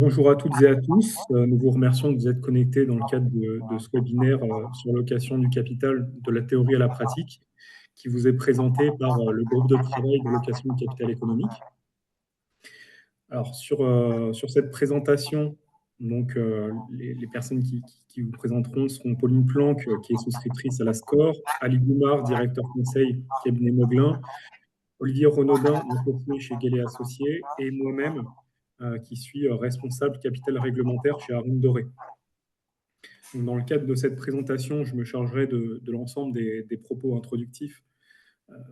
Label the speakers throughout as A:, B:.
A: Bonjour à toutes et à tous. Nous vous remercions de vous être connectés dans le cadre de ce webinaire sur l'allocation du capital de la théorie à la pratique qui vous est présenté par le groupe de travail d'allocation du capital économique. Alors, sur cette présentation, donc, les personnes qui vous présenteront seront Pauline Planck, qui est souscriptrice à la SCORE, Ali Goumar, directeur conseil cabinet Moglin, Olivier Renaudin, associé chez Guélet Associés, et moi-même, qui suis responsable capital réglementaire chez Arun Doré. Donc, dans le cadre de cette présentation, je me chargerai de l'ensemble des propos introductifs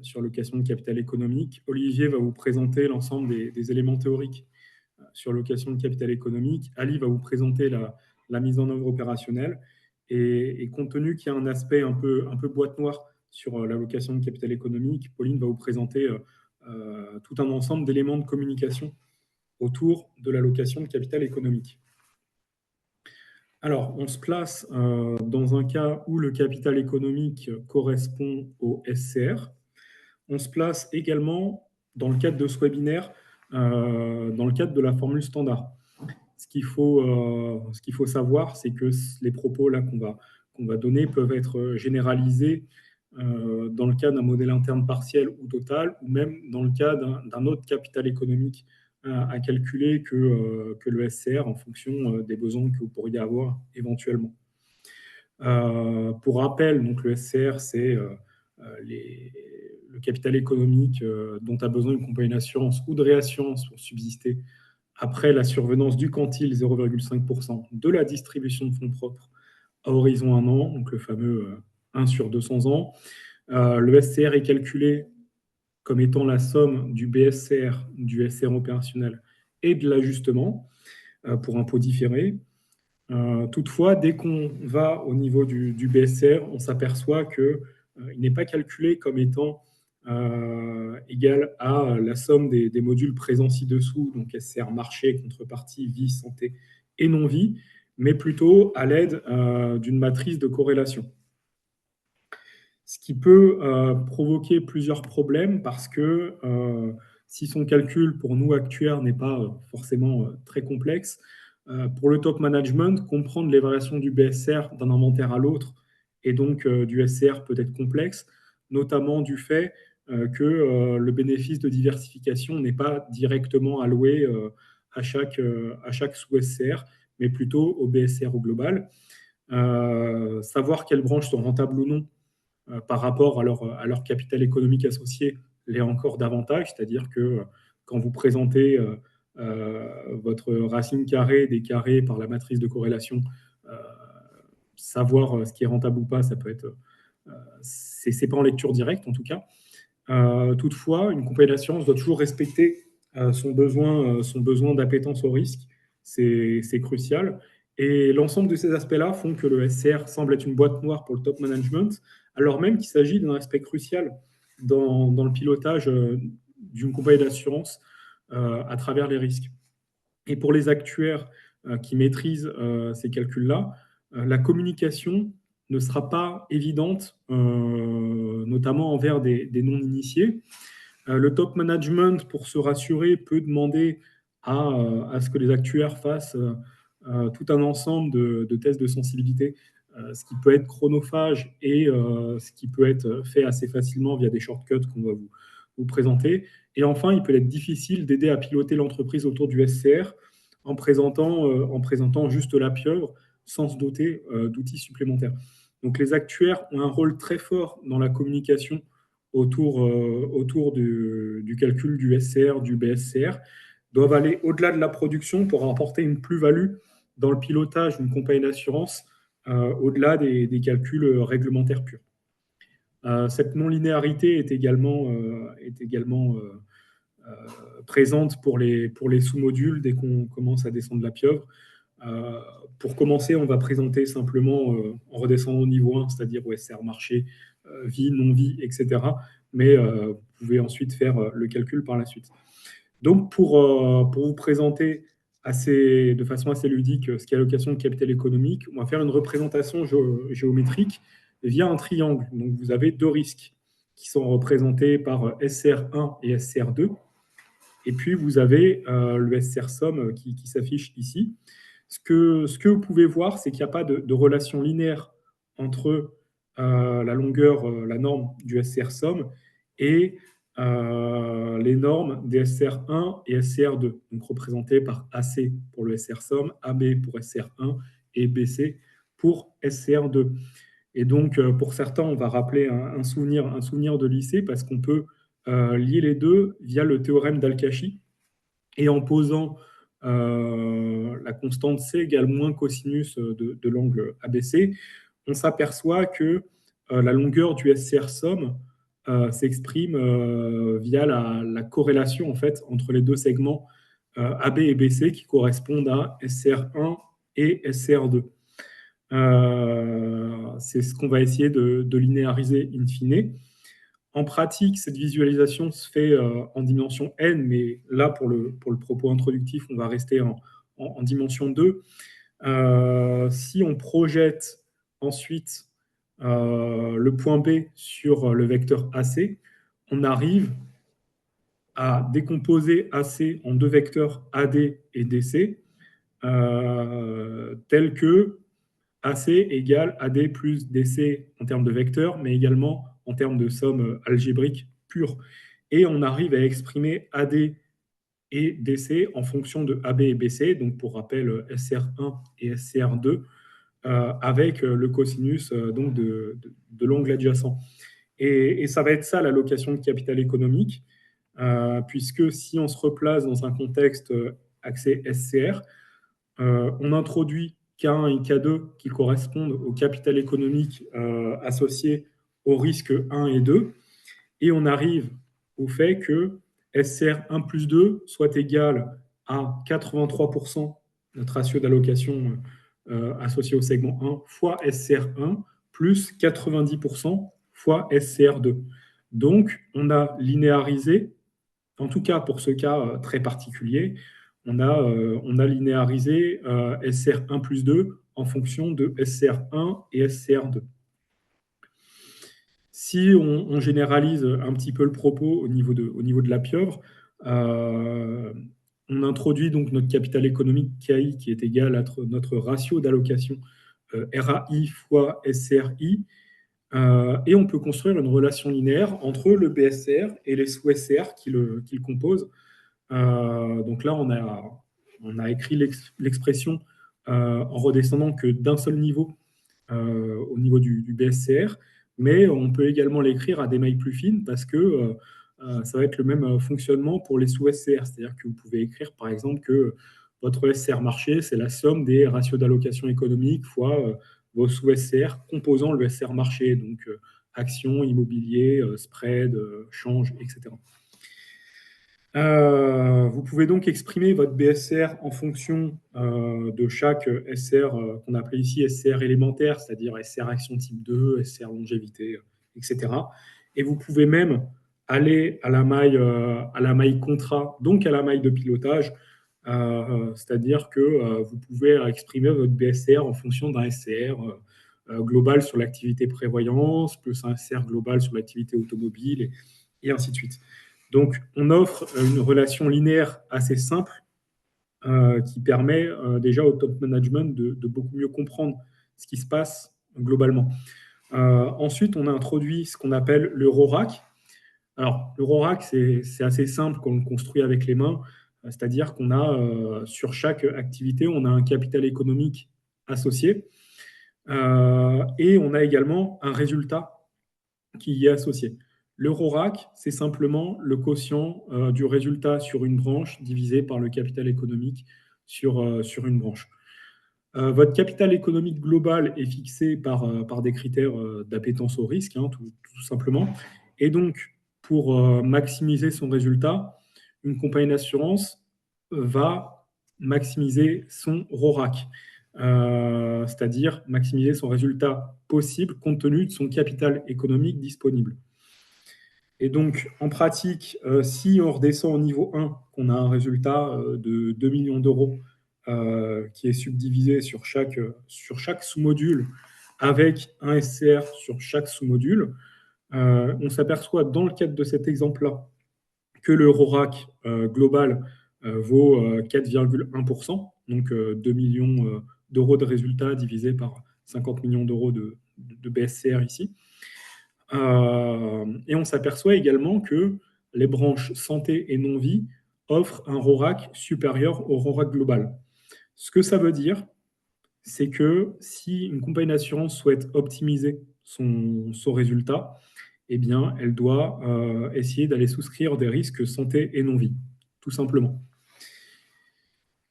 A: sur l'allocation de capital économique. Olivier va vous présenter l'ensemble des éléments théoriques sur l'allocation de capital économique. Ali va vous présenter la mise en œuvre opérationnelle. Et compte tenu qu'il y a un aspect un peu boîte noire sur l'allocation de capital économique, Pauline va vous présenter tout un ensemble d'éléments de communication autour de l'allocation de capital économique. Alors, on se place dans un cas où le capital économique correspond au SCR. On se place également, dans le cadre de ce webinaire, dans le cadre de la formule standard. Ce qu'il faut savoir, c'est que les propos là qu'on va donner peuvent être généralisés dans le cas d'un modèle interne partiel ou total, ou même dans le cas d'un autre capital économique à calculer que le SCR en fonction des besoins que vous pourriez avoir éventuellement. Pour rappel, donc le SCR, c'est le capital économique dont a besoin une compagnie d'assurance ou de réassurance pour subsister après la survenance du quantile 0,5% de la distribution de fonds propres à horizon 1 an, donc le fameux 1 sur 200 ans. Le SCR est calculé comme étant la somme du BSCR, du SCR opérationnel et de l'ajustement pour impôt différé. Toutefois, dès qu'on va au niveau du BSCR, on s'aperçoit qu'il n'est pas calculé comme étant égal à la somme des modules présents ci-dessous, donc SCR marché, contrepartie, vie, santé et non-vie, mais plutôt à l'aide d'une matrice de corrélation. Ce qui peut provoquer plusieurs problèmes parce que si son calcul pour nous actuaires n'est pas forcément très complexe, pour le top management, comprendre les variations du BSR d'un inventaire à l'autre et donc du SCR peut être complexe, notamment du fait que le bénéfice de diversification n'est pas directement alloué à chaque sous-SCR, mais plutôt au BSR au global. Savoir quelles branches sont rentables ou non par rapport à leur capital économique associé l'est encore davantage, c'est-à-dire que quand vous présentez votre racine carrée des carrés par la matrice de corrélation, savoir ce qui est rentable ou pas, ça peut être... c'est pas en lecture directe en tout cas. Toutefois, une compagnie d'assurance doit toujours respecter son besoin d'appétence au risque. C'est crucial. Et l'ensemble de ces aspects-là font que le SCR semble être une boîte noire pour le top management, alors même qu'il s'agit d'un aspect crucial dans le pilotage d'une compagnie d'assurance à travers les risques. Et pour les actuaires qui maîtrisent ces calculs-là, la communication ne sera pas évidente, notamment envers des non-initiés. Le top management, pour se rassurer, peut demander à ce que les actuaires fassent tout un ensemble de tests de sensibilité, ce qui peut être chronophage et ce qui peut être fait assez facilement via des shortcuts qu'on va vous présenter. Et enfin, il peut être difficile d'aider à piloter l'entreprise autour du SCR en présentant juste la pieuvre sans se doter d'outils supplémentaires. Donc les actuaires ont un rôle très fort dans la communication autour du calcul du SCR, du BSCR, doivent aller au-delà de la production pour apporter une plus-value dans le pilotage d'une compagnie d'assurance au-delà des calculs réglementaires purs. Cette non-linéarité est également présente pour les sous-modules dès qu'on commence à descendre la pieuvre. Pour commencer, on va présenter simplement en redescendant au niveau 1, c'est-à-dire au SCR marché, vie, non-vie, etc. Mais vous pouvez ensuite faire le calcul par la suite. Donc, pour vous présenter de façon assez ludique ce qu'est l'allocation de capital économique, on va faire une représentation géométrique via un triangle. Donc, vous avez deux risques qui sont représentés par SCR1 et SCR2. Et puis, vous avez le SCR somme qui s'affiche ici. Ce que vous pouvez voir, c'est qu'il n'y a pas de relation linéaire entre la longueur, la norme du SCR somme et les normes des SCR1 et SCR2, donc représentées par AC pour le SCR somme, AB pour SCR1 et BC pour SCR2. Et donc, pour certains, on va rappeler un souvenir de lycée parce qu'on peut lier les deux via le théorème d'Al-Kashi. Et en posant la constante C égale moins cosinus de l'angle ABC, on s'aperçoit que la longueur du SCR somme s'exprime via la corrélation en fait, entre les deux segments AB et BC qui correspondent à SCR1 et SCR2. C'est ce qu'on va essayer de linéariser in fine. En pratique, cette visualisation se fait en dimension n, mais là, pour le propos introductif, on va rester en dimension 2. Si on projette ensuite le point B sur le vecteur AC, on arrive à décomposer AC en deux vecteurs AD et DC, tels que AC égale AD plus DC en termes de vecteurs, mais également en termes de somme algébrique pure. Et on arrive à exprimer AD et DC en fonction de AB et BC, donc pour rappel SCR1 et SCR2, avec le cosinus donc de l'angle adjacent. Et ça va être ça l'allocation de capital économique, puisque si on se replace dans un contexte axé SCR, on introduit K1 et K2 qui correspondent au capital économique associé au risque 1 et 2, et on arrive au fait que SCR 1 plus 2 soit égal à 83%, notre ratio d'allocation associé au segment 1, fois SCR 1, plus 90% fois SCR 2. Donc, on a linéarisé, en tout cas pour ce cas très particulier, on a linéarisé SCR1 plus 2 en fonction de SCR1 et SCR2. Si on généralise un petit peu le propos au niveau de la pieuvre, on introduit donc notre capital économique KI qui est égal à notre ratio d'allocation RAI fois SCRI, et on peut construire une relation linéaire entre le BSCR et les sous-SCR qui le composent. Donc là, on a écrit l'expression en redescendant que d'un seul niveau au niveau du BSCR, mais on peut également l'écrire à des mailles plus fines parce que ça va être le même fonctionnement pour les sous-SCR. C'est-à-dire que vous pouvez écrire, par exemple, que votre SCR marché, c'est la somme des ratios d'allocation économique fois vos sous-SCR composant le SCR marché, donc actions, immobilier, spread, change, etc. Vous pouvez donc exprimer votre BSCR en fonction de chaque SCR qu'on appelait ici SCR élémentaire, c'est-à-dire SCR action type 2, SCR longévité, etc. Et vous pouvez même aller à la maille contrat, donc à la maille de pilotage, c'est-à-dire que vous pouvez exprimer votre BSCR en fonction d'un SCR global sur l'activité prévoyance, plus un SCR global sur l'activité automobile, et ainsi de suite. Donc, on offre une relation linéaire assez simple qui permet déjà au top management de beaucoup mieux comprendre ce qui se passe globalement. Ensuite, on a introduit ce qu'on appelle le RORAC. Alors, le RORAC, c'est assez simple quand on le construit avec les mains, c'est-à-dire qu'on a, sur chaque activité, on a un capital économique associé et on a également un résultat qui y est associé. Le RORAC, c'est simplement le quotient du résultat sur une branche divisé par le capital économique sur une branche. Votre capital économique global est fixé par des critères d'appétence au risque, hein, tout simplement. Et donc, pour maximiser son résultat, une compagnie d'assurance va maximiser son RORAC, c'est-à-dire maximiser son résultat possible compte tenu de son capital économique disponible. Et donc, en pratique, si on redescend au niveau 1, qu'on a un résultat de 2 millions d'euros qui est subdivisé sur chaque sous-module avec un SCR sur chaque sous-module, on s'aperçoit dans le cadre de cet exemple-là que le RORAC global vaut 4,1%, donc 2 millions d'euros de résultats divisé par 50 millions d'euros de BSCR ici. Et on s'aperçoit également que les branches santé et non-vie offrent un RORAC supérieur au RORAC global. Ce que ça veut dire, c'est que si une compagnie d'assurance souhaite optimiser son résultat, eh bien, elle doit essayer d'aller souscrire des risques santé et non-vie, tout simplement.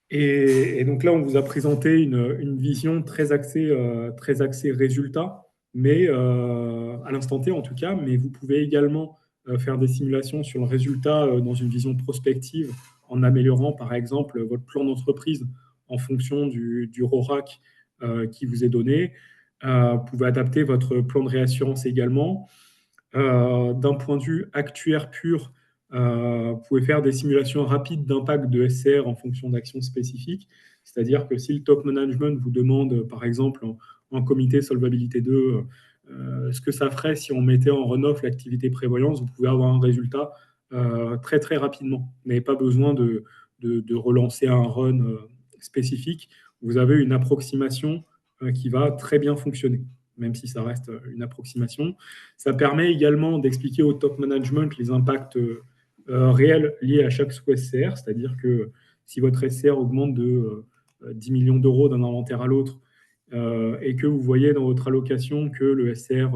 A: Et donc là, on vous a présenté une vision très axée résultat, mais à l'instant T en tout cas, mais vous pouvez également faire des simulations sur le résultat dans une vision prospective en améliorant par exemple votre plan d'entreprise en fonction du RORAC qui vous est donné. Vous pouvez adapter votre plan de réassurance également. D'un point de vue actuaire pur, vous pouvez faire des simulations rapides d'impact de SCR en fonction d'actions spécifiques. C'est-à-dire que si le top management vous demande, par exemple, en comité solvabilité 2, ce que ça ferait si on mettait en run-off l'activité prévoyance, vous pouvez avoir un résultat très très rapidement. Vous n'avez pas besoin de relancer un run spécifique. Vous avez une approximation qui va très bien fonctionner, même si ça reste une approximation. Ça permet également d'expliquer au top management les impacts réels liés à chaque sous-SCR, c'est-à-dire que si votre SCR augmente de 10 millions d'euros d'un inventaire à l'autre et que vous voyez dans votre allocation que le SCR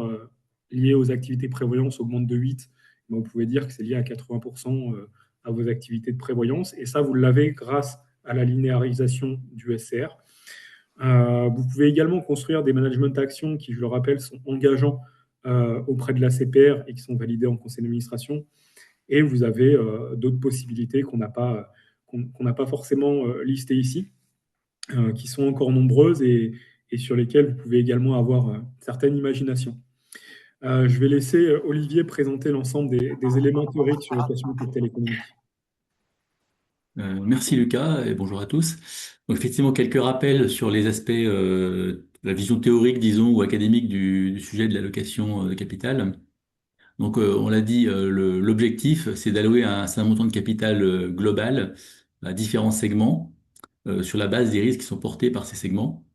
A: lié aux activités prévoyance augmente de 8, ben vous pouvez dire que c'est lié à 80% à vos activités de prévoyance. Et ça, vous l'avez grâce à la linéarisation du SCR. Vous pouvez également construire des management actions qui, je le rappelle, sont engageants auprès de la CPR et qui sont validés en conseil d'administration. Et vous avez d'autres possibilités qu'on n'a pas forcément listées ici, qui sont encore nombreuses et sur lesquelles vous pouvez également avoir certaine imagination. Je vais laisser Olivier présenter l'ensemble des éléments théoriques sur l'équation de capital économique.
B: Merci Lucas et bonjour à tous. Donc, effectivement, quelques rappels sur les aspects la vision théorique, disons, ou académique du sujet de l'allocation de capital. Donc, on l'a dit, l'objectif, c'est d'allouer un certain montant de capital global à différents segments sur la base des risques qui sont portés par ces segments.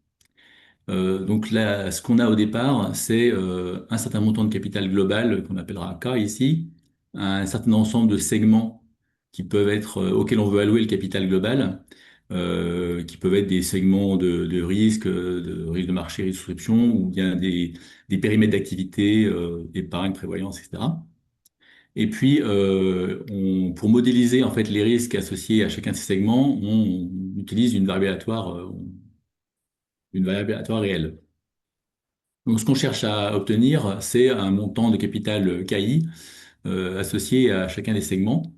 B: Donc là, ce qu'on a au départ, c'est un certain montant de capital global qu'on appellera K ici, un certain ensemble de segments qui peuvent être auxquels on veut allouer le capital global, qui peuvent être des segments de risque, de risque de marché, risque de souscription, ou bien des périmètres d'activité, épargne, prévoyance, etc. Et puis, pour modéliser en fait les risques associés à chacun de ces segments, on utilise une variable aléatoire réelle. Donc, ce qu'on cherche à obtenir, c'est un montant de capital KI associé à chacun des segments.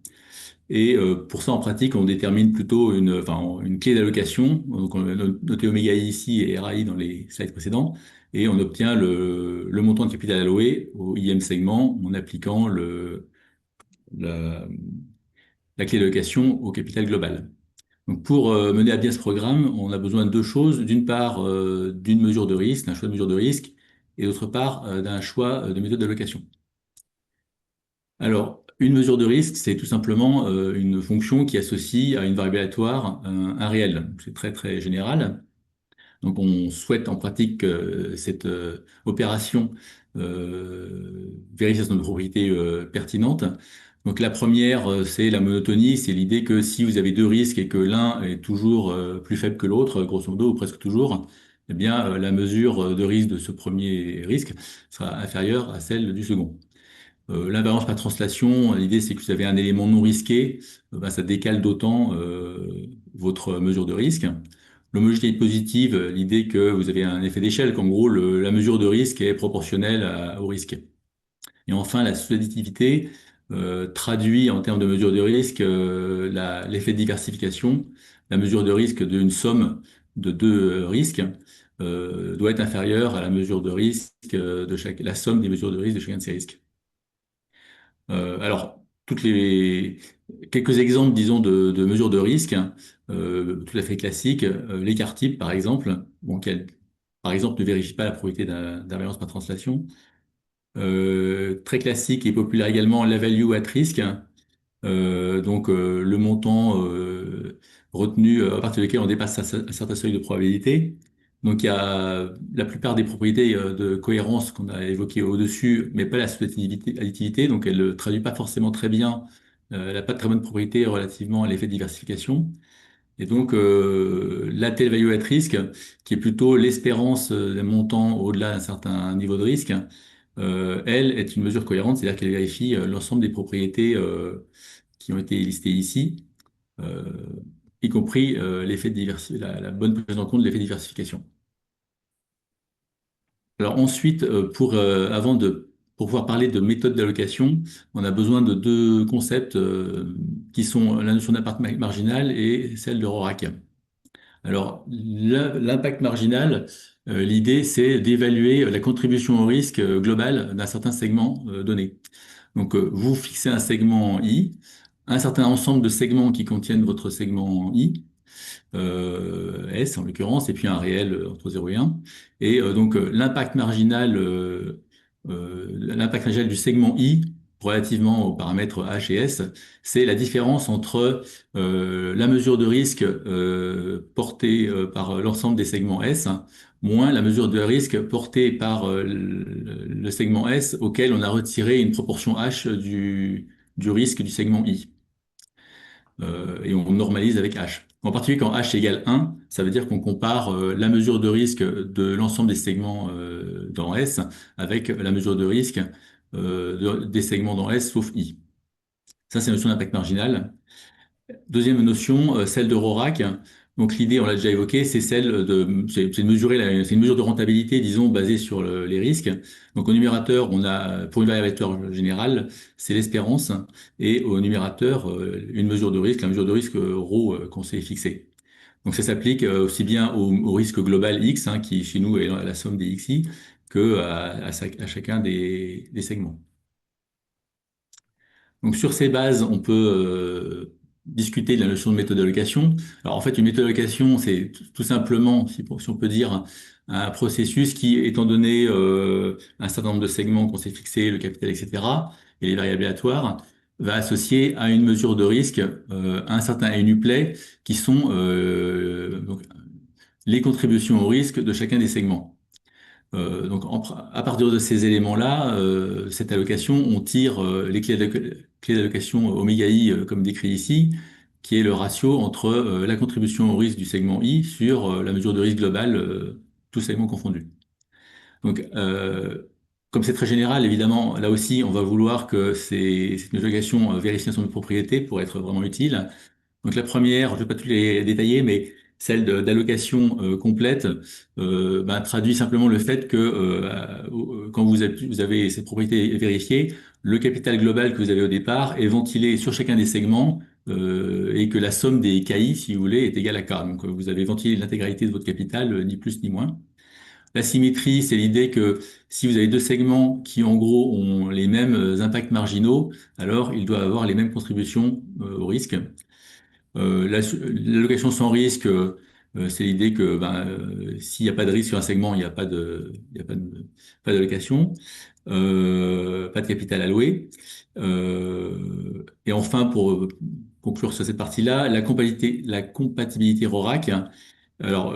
B: Et pour ça, en pratique, on détermine plutôt une clé d'allocation. Donc, on a noté oméga i ici et RAI dans les slides précédents. Et on obtient le montant de capital alloué au IM segment en appliquant la, la clé d'allocation au capital global. Donc, pour mener à bien ce programme, on a besoin de deux choses. D'une part, d'une mesure de risque, d'un choix de mesure de risque, et d'autre part, d'un choix de méthode d'allocation. Alors, une mesure de risque, c'est tout simplement une fonction qui associe à une variable aléatoire un réel. C'est très très général. Donc, on souhaite en pratique que cette opération vérifie de propriétés pertinentes. Donc, la première, c'est la monotonie. C'est l'idée que si vous avez deux risques et que l'un est toujours plus faible que l'autre, grosso modo, ou presque toujours, eh bien, la mesure de risque de ce premier risque sera inférieure à celle du second. L'invariance par translation, l'idée c'est que vous avez un élément non risqué, ben, ça décale d'autant votre mesure de risque. L'homogénéité positive, l'idée que vous avez un effet d'échelle, qu'en gros la mesure de risque est proportionnelle au risque. Et enfin, la sous-additivité traduit en termes de mesure de risque l'effet de diversification. La mesure de risque d'une somme de deux risques doit être inférieure à la mesure de risque la somme des mesures de risque de chacun de ces risques. Alors, quelques exemples, disons, de mesures de risque, hein, tout à fait classiques. L'écart type, par exemple, bon, par exemple, ne vérifie pas la probabilité d'invariance par translation. Très classique et populaire également, la value at risk, hein. Le montant retenu à partir duquel on dépasse un certain seuil de probabilité. Donc il y a la plupart des propriétés de cohérence qu'on a évoquées au-dessus, mais pas la associativité, additivité, donc elle ne traduit pas forcément très bien, elle n'a pas de très bonne propriété relativement à l'effet de diversification. Et donc la tail value at risk, qui est plutôt l'espérance d'un montant au-delà d'un certain niveau de risque, elle est une mesure cohérente, c'est-à-dire qu'elle vérifie l'ensemble des propriétés qui ont été listées ici, euh, y compris la bonne prise en compte de l'effet de diversification. Alors ensuite, pour pouvoir parler de méthode d'allocation, on a besoin de deux concepts qui sont la notion d'impact marginal et celle de RORAC. Alors, l'impact marginal, l'idée, c'est d'évaluer la contribution au risque global d'un certain segment donné. Donc, vous fixez un segment I, un certain ensemble de segments qui contiennent votre segment I, S en l'occurrence, et puis un réel entre 0 et 1. Et l'impact marginal du segment I relativement aux paramètres H et S, c'est la différence entre la mesure de risque portée par l'ensemble des segments S moins la mesure de risque portée par le segment S auquel on a retiré une proportion H du risque du segment I et on normalise avec H. En particulier, quand H égale 1, ça veut dire qu'on compare la mesure de risque de l'ensemble des segments dans S avec la mesure de risque des segments dans S sauf I. Ça, c'est la notion d'impact marginal. Deuxième notion, celle de RORAC. Donc l'idée, on l'a déjà évoqué, c'est de mesurer c'est une mesure de rentabilité, disons, basée sur les risques. Donc au numérateur, on a pour une variable générale, c'est l'espérance, et au numérateur, une mesure de risque, la mesure de risque ρ qu'on s'est fixée. Donc ça s'applique aussi bien au risque global X, hein, qui chez nous est la somme des XI, que à chacun des segments. Donc sur ces bases, on peut discuter de la notion de méthode d'allocation. Alors en fait, une méthode d'allocation, c'est tout simplement, si on peut dire, un processus qui, étant donné un certain nombre de segments qu'on s'est fixés, le capital, etc., et les variables aléatoires, va associer à une mesure de risque à une UPLAY qui sont donc, les contributions au risque de chacun des segments. À partir de ces éléments-là, cette allocation, on tire les clés d'allocation oméga i, comme décrit ici, qui est le ratio entre la contribution au risque du segment I sur la mesure de risque globale, tous segments confondus. Donc, comme c'est très général, évidemment, là aussi, on va vouloir que cette allocation vérifie son propriété pour être vraiment utile. Donc la première, je ne vais pas tous les détailler, mais celle d'allocation complète traduit simplement le fait que quand vous avez cette propriété vérifiée, le capital global que vous avez au départ est ventilé sur chacun des segments et que la somme des KI, si vous voulez, est égale à K. Donc vous avez ventilé l'intégralité de votre capital, ni plus ni moins. La symétrie, c'est l'idée que si vous avez deux segments qui en gros ont les mêmes impacts marginaux, alors ils doivent avoir les mêmes contributions au risque. L'allocation sans risque, c'est l'idée que s'il n'y a pas de risque sur un segment, il y a pas d'allocation, pas de capital alloué. Et enfin, pour conclure sur cette partie-là, la compatibilité RORAC, alors,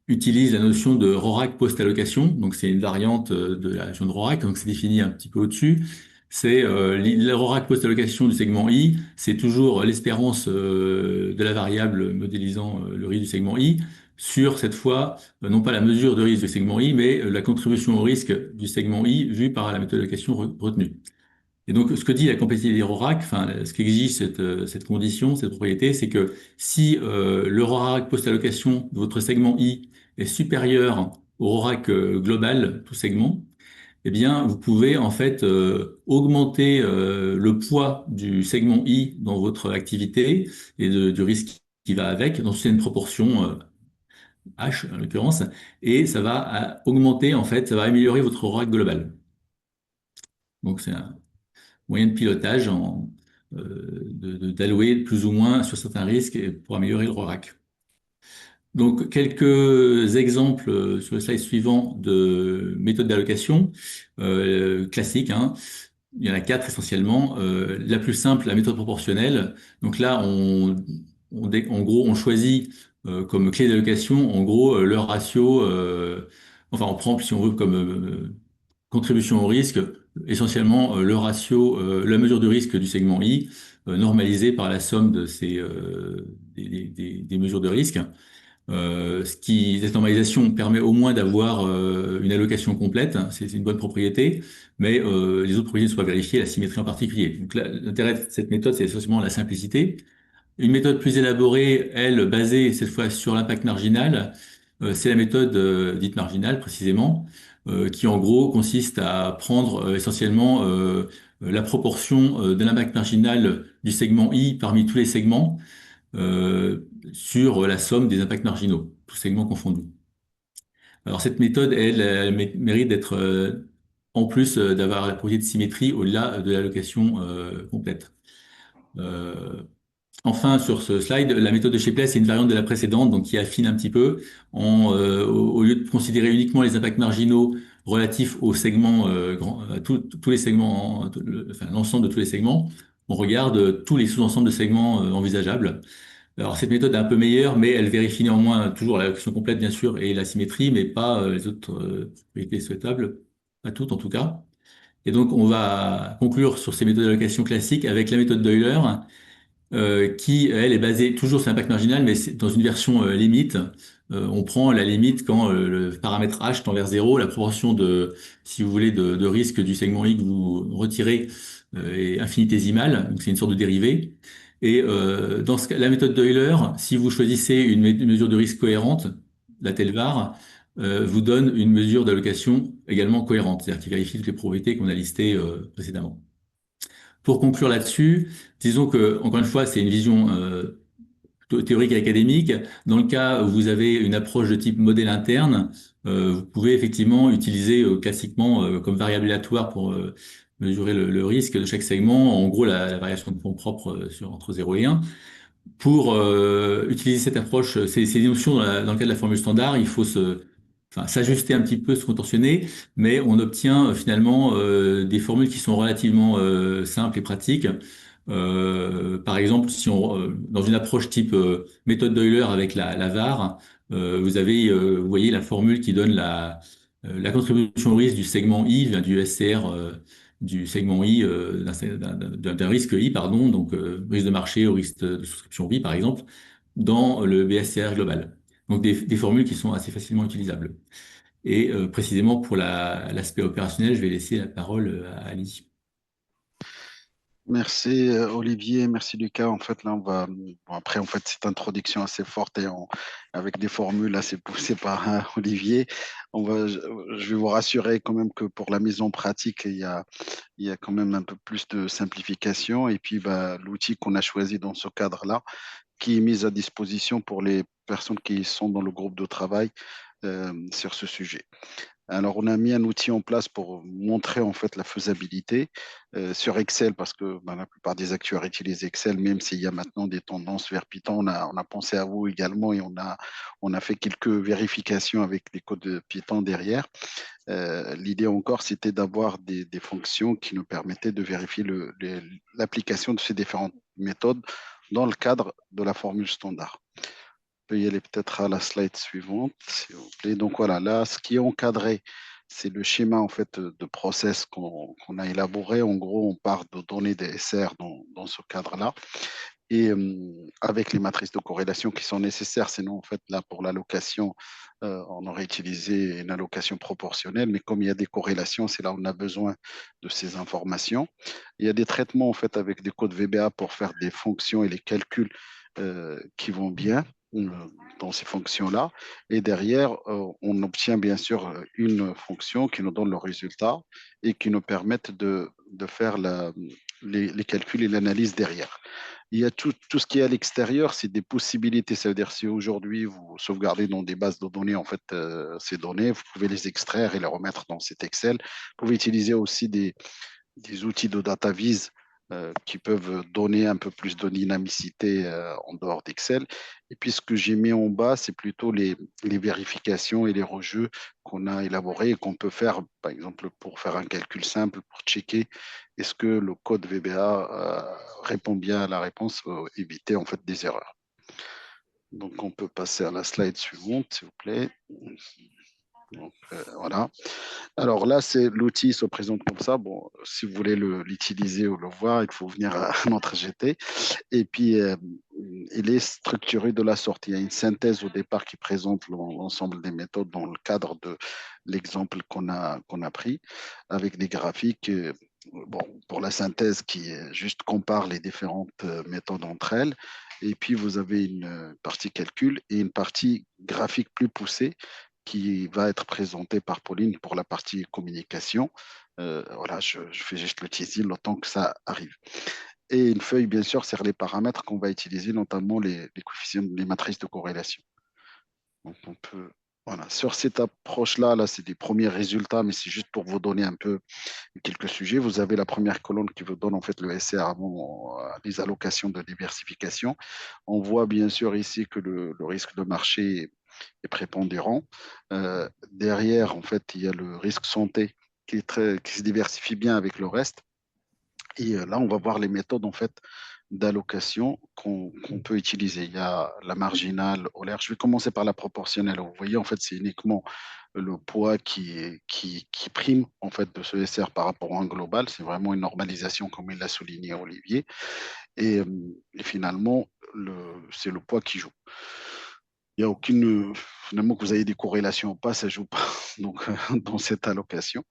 B: utilise la notion de RORAC post-allocation. Donc, c'est une variante de la notion de RORAC. Donc, c'est défini un petit peu au-dessus. C'est la RORAC post-allocation du segment I. C'est toujours l'espérance de la variable modélisant le risque du segment I sur, cette fois, non pas la mesure de risque du segment I, mais la contribution au risque du segment I vue par la méthode d'allocation retenue. Et donc, ce que dit la compatibilité RORAC, enfin, ce qu'exige cette condition, cette propriété, c'est que si le RORAC post-allocation de votre segment I est supérieur au RORAC global, tout segment, eh bien, vous pouvez en fait augmenter le poids du segment I dans votre activité et du risque qui va avec, dans une proportion H en l'occurrence, et ça va augmenter en fait, ça va améliorer votre RORAC global. Donc, c'est un moyen de pilotage d'allouer plus ou moins sur certains risques pour améliorer le RORAC. Donc, quelques exemples sur le slide suivant de méthodes d'allocation classiques, hein. il y en a quatre essentiellement. La plus simple, la méthode proportionnelle. Donc là, en gros, on choisit comme clé d'allocation, en gros, le ratio. Enfin, on prend, si on veut, comme contribution au risque, essentiellement le ratio, la mesure de risque du segment I, normalisée par la somme de des mesures de risque. Cette normalisation permet au moins d'avoir une allocation complète, hein, c'est une bonne propriété, mais les autres propriétés ne sont pas vérifiées, la symétrie en particulier. Donc l'intérêt de cette méthode, c'est essentiellement la simplicité. Une méthode plus élaborée, elle, basée cette fois sur l'impact marginal, c'est la méthode dite marginale précisément, qui en gros consiste à prendre essentiellement la proportion de l'impact marginal du segment I parmi tous les segments sur la somme des impacts marginaux, tous segments confondus. Alors cette méthode, elle mérite d'être, en plus d'avoir la propriété de symétrie au-delà de l'allocation complète. Euh, Enfin, sur ce slide, la méthode de Shapley, c'est une variante de la précédente, donc qui affine un petit peu. Au lieu de considérer uniquement les impacts marginaux relatifs aux segments, à tous les segments, enfin l'ensemble de tous les segments, on regarde tous les sous-ensembles de segments envisageables. Alors cette méthode est un peu meilleure, mais elle vérifie néanmoins toujours la question complète, bien sûr, et la symétrie, mais pas les autres propriétés souhaitables, pas toutes en tout cas. Et donc on va conclure sur ces méthodes d'allocation classiques avec la méthode d'Euler, qui, elle, est basée toujours sur l'impact marginal, mais c'est dans une version limite. On prend la limite quand le paramètre h tend vers zéro, la proportion de, si vous voulez, de risque du segment I que vous retirez est infinitésimale, donc c'est une sorte de dérivée. Et dans ce cas, la méthode d'Euler, si vous choisissez une mesure de risque cohérente, la TELVAR, vous donne une mesure d'allocation également cohérente, c'est-à-dire qui vérifie toutes les probabilités qu'on a listées précédemment. Pour conclure là-dessus, disons que, encore une fois, c'est une vision théorique et académique. Dans le cas où vous avez une approche de type modèle interne, vous pouvez effectivement utiliser classiquement comme variable aléatoire pour mesurer le risque de chaque segment, en gros la variation de fonds propres entre 0 et 1. Pour utiliser cette approche, ces notions dans le cas de la formule standard, il faut enfin, s'ajuster un petit peu, se contorsionner, mais on obtient finalement des formules qui sont relativement simples et pratiques. Par exemple, si dans une approche type méthode d'Euler avec la VAR, vous voyez la formule qui donne la contribution au risque du segment I, du SCR du segment I, d'un risque I, pardon, donc risque de marché au risque de souscription I, par exemple, dans le BSCR global. Donc des formules qui sont assez facilement utilisables. Et précisément pour l'aspect opérationnel, je vais laisser la parole à Ali.
C: Merci Olivier, merci Lucas. En fait, là, on va bon, après en fait cette introduction assez forte avec des formules assez poussées par Olivier. Je vais vous rassurer quand même que pour la mise en pratique, il y a quand même un peu plus de simplification. Et puis, bah, l'outil qu'on a choisi dans ce cadre-là, qui est mis à disposition pour les personnes qui sont dans le groupe de travail sur ce sujet. Alors, on a mis un outil en place pour montrer en fait la faisabilité sur Excel parce que ben, la plupart des actuaires utilisent Excel, même s'il y a maintenant des tendances vers Python. On a pensé à vous également et on a fait quelques vérifications avec des codes de Python derrière. L'idée encore, c'était d'avoir des fonctions qui nous permettaient de vérifier l'application de ces différentes méthodes dans le cadre de la formule standard. On peut y aller peut-être à la slide suivante, s'il vous plaît. Donc voilà, là, ce qui est encadré, c'est le schéma en fait de process qu'on a élaboré. En gros, on part de données des SR dans ce cadre-là et avec les matrices de corrélation qui sont nécessaires. Sinon, en fait, là, pour l'allocation, on aurait utilisé une allocation proportionnelle, mais comme il y a des corrélations, c'est là où on a besoin de ces informations. Il y a des traitements, en fait, avec des codes VBA pour faire des fonctions et les calculs qui vont bien dans ces fonctions-là. Et derrière, on obtient bien sûr une fonction qui nous donne le résultat et qui nous permettent de faire les calculs et l'analyse derrière. Il y a tout ce qui est à l'extérieur, c'est des possibilités. Ça veut dire si aujourd'hui vous sauvegardez dans des bases de données, en fait, ces données, vous pouvez les extraire et les remettre dans cet Excel. Vous pouvez utiliser aussi des outils de data vise qui peuvent donner un peu plus de dynamicité en dehors d'Excel. Et puis ce que j'ai mis en bas, c'est plutôt les vérifications et les rejeux qu'on a élaborés et qu'on peut faire, par exemple, pour faire un calcul simple, pour checker est-ce que le code VBA répond bien à la réponse, éviter en fait des erreurs. Donc on peut passer à la slide suivante, s'il vous plaît. Donc, voilà. Alors là, c'est l'outil se présente comme ça. Bon, si vous voulez l'utiliser ou le voir, il faut venir à notre GT. Et puis, il est structuré de la sorte. Il y a une synthèse au départ qui présente l'ensemble des méthodes dans le cadre de l'exemple qu'on a pris, avec des graphiques. Bon, pour la synthèse qui juste compare les différentes méthodes entre elles. Et puis, vous avez une partie calcul et une partie graphique plus poussée qui va être présentée par Pauline pour la partie communication. Voilà, je fais juste le teasing le temps que ça arrive. Et une feuille, bien sûr, c'est les paramètres qu'on va utiliser, notamment les coefficients, les matrices de corrélation. Donc, on peut, voilà. Sur cette approche-là, là, c'est des premiers résultats, mais c'est juste pour vous donner un peu quelques sujets. Vous avez la première colonne qui vous donne en fait le SR avant les allocations de diversification. On voit bien sûr ici que le risque de marché est prépondérant. Derrière, en fait, il y a le risque santé qui se diversifie bien avec le reste. Et là, on va voir les méthodes en fait d'allocation qu'on peut utiliser. Il y a la marginale olaire. Je vais commencer par la proportionnelle. Vous voyez, en fait, c'est uniquement le poids qui prime en fait de ce SR par rapport à un global. C'est vraiment une normalisation, comme il l'a souligné Olivier. Et finalement, c'est le poids qui joue. Il n'y a aucune, finalement, que vous ayez des corrélations ou pas, ça ne joue pas donc, dans cette allocation.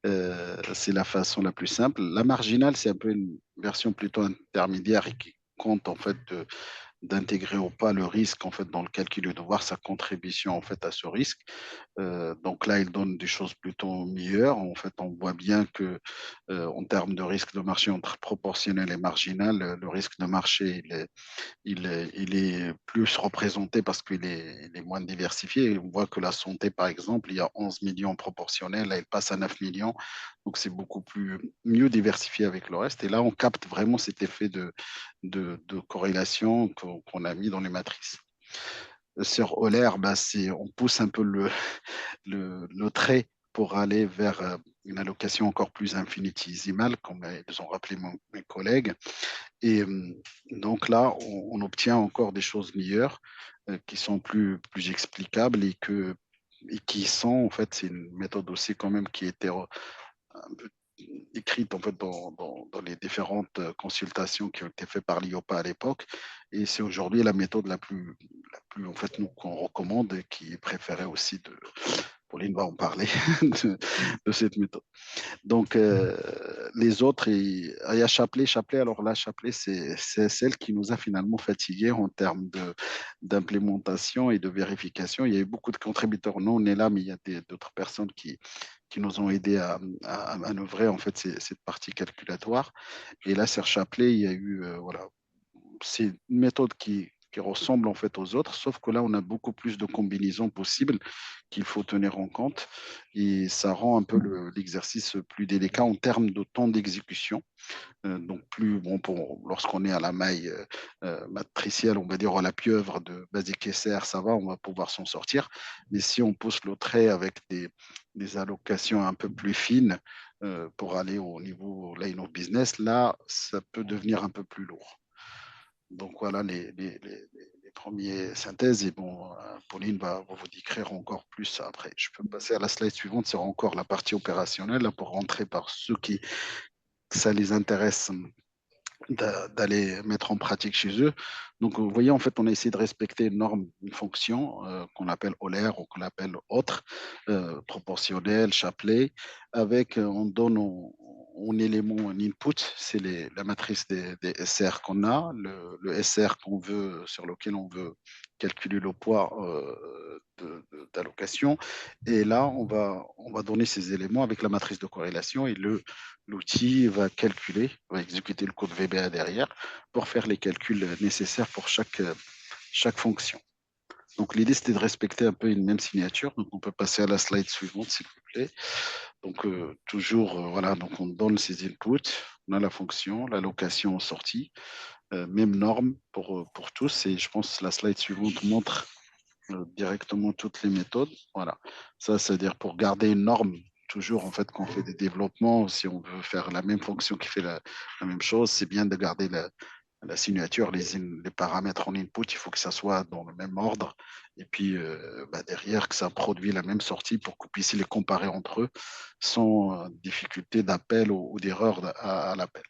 C: C'est la façon la plus simple. La marginale, c'est un peu une version plutôt intermédiaire et qui compte en fait d'intégrer ou pas le risque en fait dans le calcul et de voir sa contribution en fait à ce risque. Donc là, il donne des choses plutôt meilleures. En fait, on voit bien que en termes de risque de marché entre proportionnel et marginal, le risque de marché il est plus représenté parce il est moins diversifié. Et on voit que la santé, par exemple, il y a 11 millions proportionnels, là, il passe à 9 millions. Donc, c'est beaucoup mieux diversifié avec le reste. Et là, on capte vraiment cet effet de corrélation qu'on a mis dans les matrices. Sur Euler, bah, on pousse un peu le trait pour aller vers une allocation encore plus infinitésimale, comme ils ont rappelé mes collègues. Et donc là, on obtient encore des choses meilleures qui sont plus explicables et qui sont, en fait, c'est une méthode aussi quand même qui était un peu écrite en fait dans les différentes consultations qui ont été faites par l'IOPA à l'époque. Et c'est aujourd'hui la méthode la plus en fait, nous, qu'on recommande et qui est préférée aussi Pauline va en parler de cette méthode. Donc, les autres, il y a Chapelet. Chapelet, alors là, Chapelet, c'est celle qui nous a finalement fatigués en termes d'implémentation et de vérification. Il y a eu beaucoup de contributeurs. Nous, on est là, mais il y a d'autres personnes qui nous ont aidés à manœuvrer en fait cette partie calculatoire. Et là, sur Chapelet, il y a eu, voilà, c'est une méthode qui ressemble en fait aux autres, sauf que là, on a beaucoup plus de combinaisons possibles qu'il faut tenir en compte et ça rend un peu l'exercice plus délicat en termes de temps d'exécution. Donc, plus bon, lorsqu'on est à la maille matricielle, on va dire à la pieuvre de basique SR, ça va, on va pouvoir s'en sortir. Mais si on pousse le trait avec des allocations un peu plus fines pour aller au niveau line of business, là, ça peut devenir un peu plus lourd. Donc voilà les premières synthèses. Et bon, Pauline va vous décrire encore plus après. Je peux passer à la slide suivante, c'est encore la partie opérationnelle, là, pour rentrer par ceux qui ça les intéresse d'aller mettre en pratique chez eux. Donc, vous voyez, en fait, on a essayé de respecter une norme, une fonction qu'on appelle Euler ou qu'on appelle autre, proportionnel, Chapelet, avec, on donne en élément un input, c'est la matrice des SR qu'on a, le SR qu'on veut, sur lequel on veut calculer le poids d'allocation. Et là, on va donner ces éléments avec la matrice de corrélation et l'outil va calculer, va exécuter le code VBA derrière pour faire les calculs nécessaires pour chaque fonction. Donc l'idée, c'était de respecter un peu une même signature. Donc on peut passer à la slide suivante, s'il vous plaît. Donc, toujours, voilà, donc on donne ces inputs, on a la fonction, la location sortie, même norme pour tous. Et je pense que la slide suivante montre directement toutes les méthodes. Voilà. Ça, c'est-à-dire pour garder une norme, toujours, en fait, quand on fait des développements, si on veut faire la même fonction qui fait la même chose, c'est bien de garder la signature, les paramètres en input, il faut que ça soit dans le même ordre. Et puis, bah, derrière, que ça produit la même sortie pour que vous puissiez les comparer entre eux sans difficulté d'appel ou d'erreur à l'appel.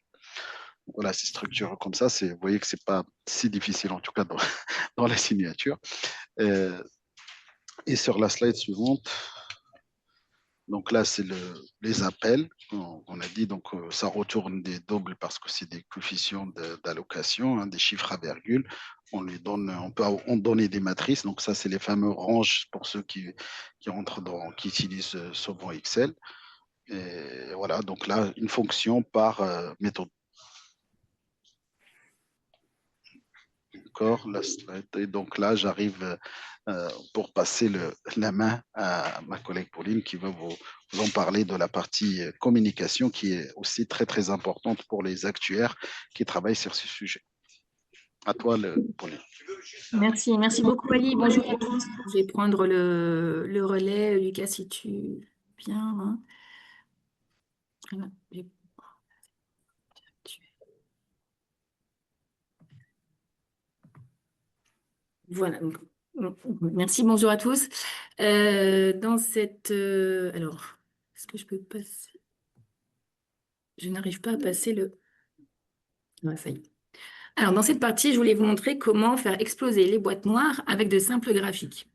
C: Voilà, ces structures comme ça, vous voyez que c'est pas si difficile, en tout cas dans, dans la signature. Euh, et sur la slide suivante, donc là, c'est les appels. On a dit, donc ça retourne des doubles parce que c'est des coefficients d'allocation, hein, des chiffres à virgule. On lui donne, on peut en donner des matrices. Donc ça, c'est les fameux ranges pour ceux qui rentrent qui utilisent souvent Excel. Et voilà, donc là, une fonction par méthode. D'accord, la slide. Et donc là, j'arrive pour passer la main à ma collègue Pauline qui va vous en parler de la partie communication qui est aussi très, très importante pour les actuaires qui travaillent sur ce sujet. À toi, Pauline.
D: Merci beaucoup Ali. Bonjour à tous. Je vais prendre le relais. Lucas, si tu viens. Hein. Voilà. Voilà. Merci, bonjour à tous. Dans cette... alors, est-ce que je peux passer... Je n'arrive pas à passer le... Ouais, ça y est. Alors, dans cette partie, je voulais vous montrer comment faire exploser les boîtes noires avec de simples graphiques.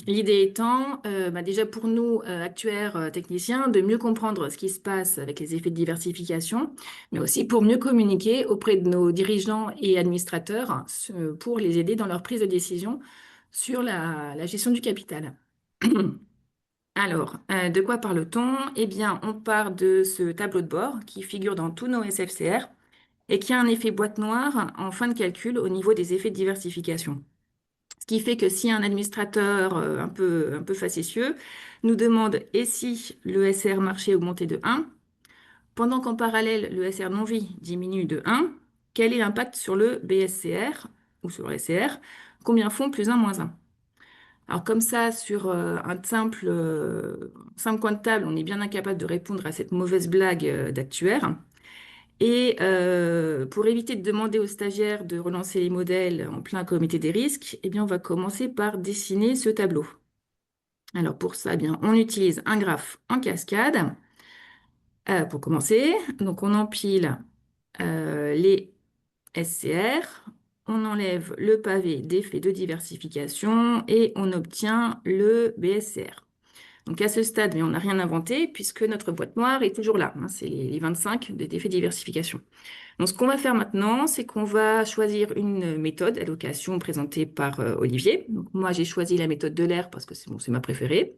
D: L'idée étant, déjà pour nous, actuaires techniciens, de mieux comprendre ce qui se passe avec les effets de diversification, mais aussi pour mieux communiquer auprès de nos dirigeants et administrateurs pour les aider dans leur prise de décision sur la gestion du capital. Alors, de quoi parle-t-on? Eh bien, on part de ce tableau de bord qui figure dans tous nos SFCR et qui a un effet boîte noire en fin de calcul au niveau des effets de diversification. Ce qui fait que si un administrateur un peu facétieux nous demande et si le SR marché augmentait de 1, pendant qu'en parallèle le SR non-vie diminue de 1, quel est l'impact sur le BSCR ou sur le SCR? Combien font plus 1 moins 1? Alors comme ça, sur un simple coin de table, on est bien incapable de répondre à cette mauvaise blague d'actuaire. Et pour éviter de demander aux stagiaires de relancer les modèles en plein comité des risques, eh bien, on va commencer par dessiner ce tableau. Alors pour ça, eh bien, on utilise un graphe en cascade pour commencer. Donc on empile les SCR, on enlève le pavé d'effet de diversification et on obtient le BSCR. Donc à ce stade, mais on n'a rien inventé puisque notre boîte noire est toujours là. Hein, c'est les 25 d'effet de diversification. Donc, ce qu'on va faire maintenant, c'est qu'on va choisir une méthode allocation présentée par Olivier. Donc, moi, j'ai choisi la méthode de l'air parce que c'est ma préférée.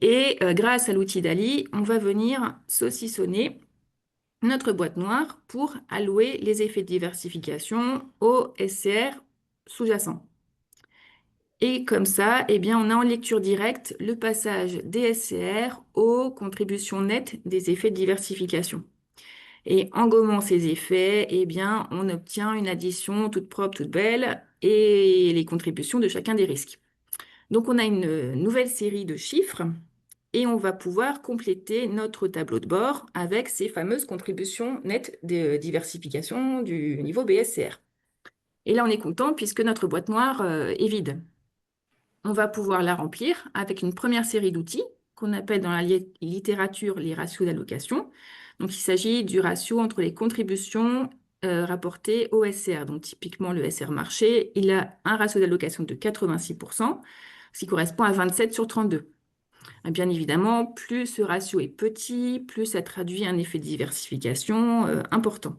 D: Et grâce à l'outil DALI, on va venir saucissonner notre boîte noire pour allouer les effets de diversification au SCR sous-jacent. Et comme ça, eh bien, on a en lecture directe le passage des SCR aux contributions nettes des effets de diversification. Et en gommant ces effets, eh bien, on obtient une addition toute propre, toute belle, et les contributions de chacun des risques. Donc, on a une nouvelle série de chiffres, et on va pouvoir compléter notre tableau de bord avec ces fameuses contributions nettes de diversification du niveau BSCR. Et là, on est content puisque notre boîte noire est vide. On va pouvoir la remplir avec une première série d'outils qu'on appelle dans la littérature les ratios d'allocation. Donc, il s'agit du ratio entre les contributions rapportées au SCR. Donc, typiquement, le SR marché, il a un ratio d'allocation de 86%, ce qui correspond à 27 sur 32. Et bien évidemment, plus ce ratio est petit, plus ça traduit un effet de diversification important.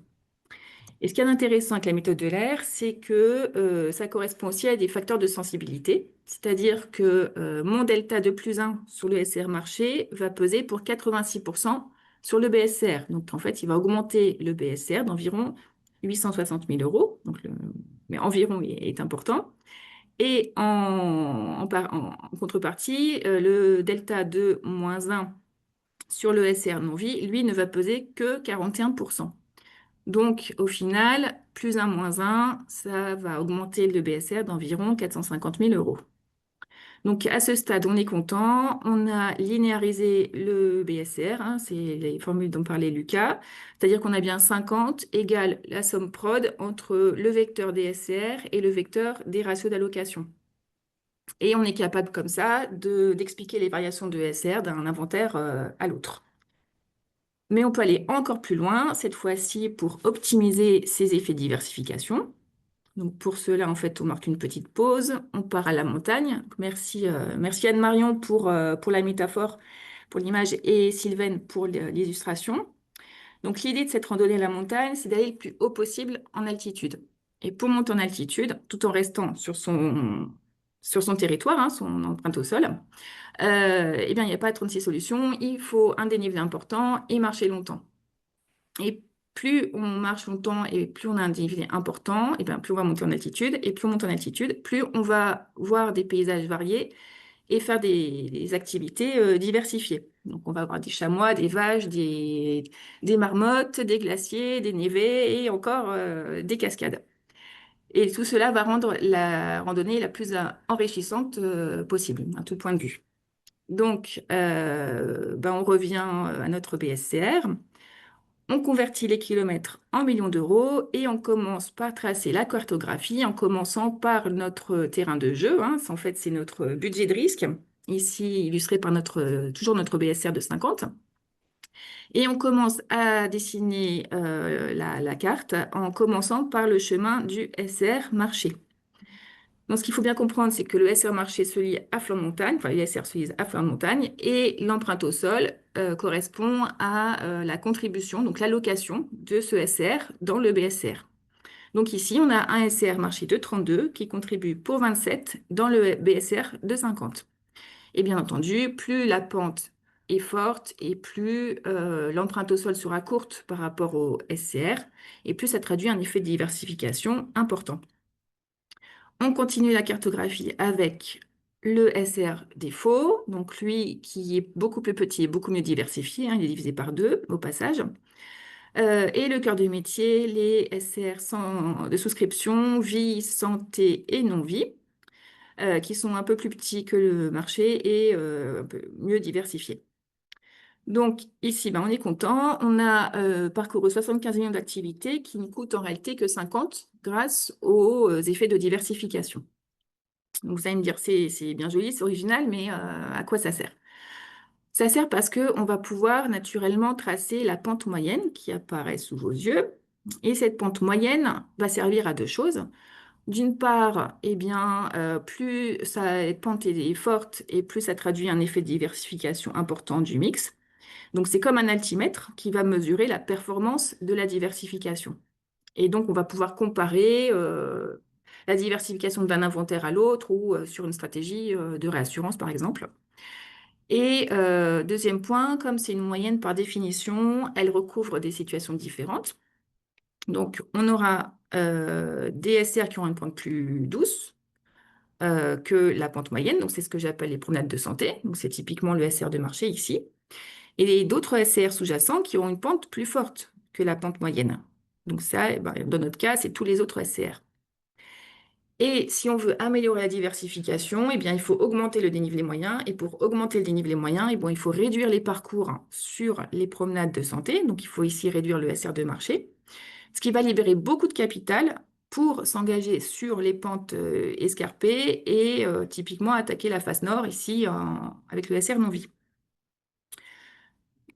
D: Et ce qui est intéressant avec la méthode de l'air, c'est que ça correspond aussi à des facteurs de sensibilité, c'est-à-dire que mon delta de plus 1 sur le SR marché va peser pour 86% sur le BSCR. Donc en fait, il va augmenter le BSCR d'environ 860 000 euros, donc mais environ est important. Et en contrepartie, le delta de moins 1 sur le SR non-vie, lui, ne va peser que 41%. Donc, au final, plus 1 moins 1, ça va augmenter le BSR d'environ 450 000 euros. Donc, à ce stade, on est content. On a linéarisé le BSR, hein, c'est les formules dont parlait Lucas. C'est-à-dire qu'on a bien 50 égale la somme prod entre le vecteur DSR et le vecteur des ratios d'allocation. Et on est capable comme ça d'expliquer les variations de SR d'un inventaire à l'autre. Mais on peut aller encore plus loin, cette fois-ci pour optimiser ces effets de diversification. Donc pour cela, en fait, on marque une petite pause, on part à la montagne. Merci, merci Anne-Marion pour la métaphore, pour l'image, et Sylvaine pour l'illustration. Donc l'idée de cette randonnée à la montagne, c'est d'aller le plus haut possible en altitude. Et pour monter en altitude, tout en restant sur son territoire, hein, son empreinte au sol, eh bien, il n'y a pas 36 solutions, il faut un dénivelé important et marcher longtemps. Et plus on marche longtemps et plus on a un dénivelé important, et bien plus on va monter en altitude, et plus on monte en altitude, plus on va voir des paysages variés et faire des activités diversifiées. Donc on va avoir des chamois, des vaches, des marmottes, des glaciers, des névés et encore des cascades. Et tout cela va rendre la randonnée la plus enrichissante possible, à tout point de vue. Donc, ben on revient à notre BSCR. On convertit les kilomètres en millions d'euros et on commence par tracer la cartographie en commençant par notre terrain de jeu, hein. En fait, c'est notre budget de risque, ici illustré par toujours notre BSR de 50. Et on commence à dessiner la carte en commençant par le chemin du SR marché. Donc, ce qu'il faut bien comprendre, c'est que le SR marché se lie à flanc de montagne, enfin, les SR se lisent à flanc de montagne, et l'empreinte au sol correspond à la contribution, donc l'allocation de ce SR dans le BSR. Donc ici, on a un SR marché de 32 qui contribue pour 27 dans le BSR de 50. Et bien entendu, plus la pente est forte et plus l'empreinte au sol sera courte par rapport au SCR, et plus ça traduit un effet de diversification important. On continue la cartographie avec le SR défaut, donc lui qui est beaucoup plus petit et beaucoup mieux diversifié, hein, il est divisé par 2 au passage. Et le cœur de métier, les SR de souscription, vie, santé et non-vie, qui sont un peu plus petits que le marché et un peu mieux diversifiés. Donc ici, ben, on est content. On a parcouru 75 millions d'activités qui ne coûtent en réalité que 50 grâce aux effets de diversification. Donc vous allez me dire, c'est bien joli, c'est original, mais à quoi ça sert? Ça sert parce qu'on va pouvoir naturellement tracer la pente moyenne qui apparaît sous vos yeux. Et cette pente moyenne va servir à 2 choses. D'une part, eh bien, plus cette pente est forte et plus ça traduit un effet de diversification important du mix. Donc c'est comme un altimètre qui va mesurer la performance de la diversification. Et donc on va pouvoir comparer la diversification d'un inventaire à l'autre ou sur une stratégie de réassurance par exemple. Et deuxième point, comme c'est une moyenne par définition, elle recouvre des situations différentes. Donc on aura des SR qui auront une pente plus douce que la pente moyenne, donc c'est ce que j'appelle les promenades de santé, donc c'est typiquement le SR de marché ici, et d'autres SR sous-jacents qui auront une pente plus forte que la pente moyenne. Donc ça, eh ben, dans notre cas, c'est tous les autres SCR. Et si on veut améliorer la diversification, eh bien, il faut augmenter le dénivelé moyen. Et pour augmenter le dénivelé moyen, eh bien, il faut réduire les parcours sur les promenades de santé. Donc, il faut ici réduire le SR de marché, ce qui va libérer beaucoup de capital pour s'engager sur les pentes escarpées et typiquement attaquer la face nord ici avec le SR non-vie.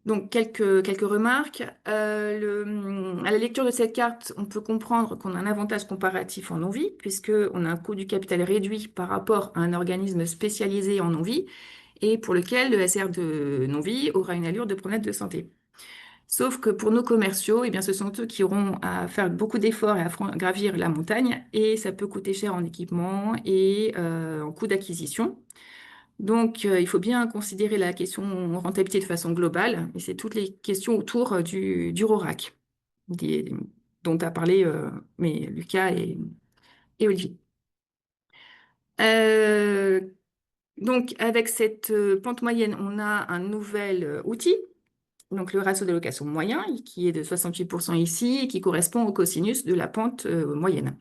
D: Donc, quelques remarques. À la lecture de cette carte, on peut comprendre qu'on a un avantage comparatif en non-vie, puisqu'on a un coût du capital réduit par rapport à un organisme spécialisé en non-vie, et pour lequel le SR de non-vie aura une allure de promenade de santé. Sauf que pour nos commerciaux, eh bien, ce sont eux qui auront à faire beaucoup d'efforts et à gravir la montagne, et ça peut coûter cher en équipement et en coût d'acquisition. Donc, il faut bien considérer la question rentabilité de façon globale, et c'est toutes les questions autour du RORAC, dont a parlé mais Lucas et Olivier. Donc, avec cette pente moyenne, on a un nouvel outil donc le ratio d'allocation moyen, qui est de 68% ici, et qui correspond au cosinus de la pente moyenne.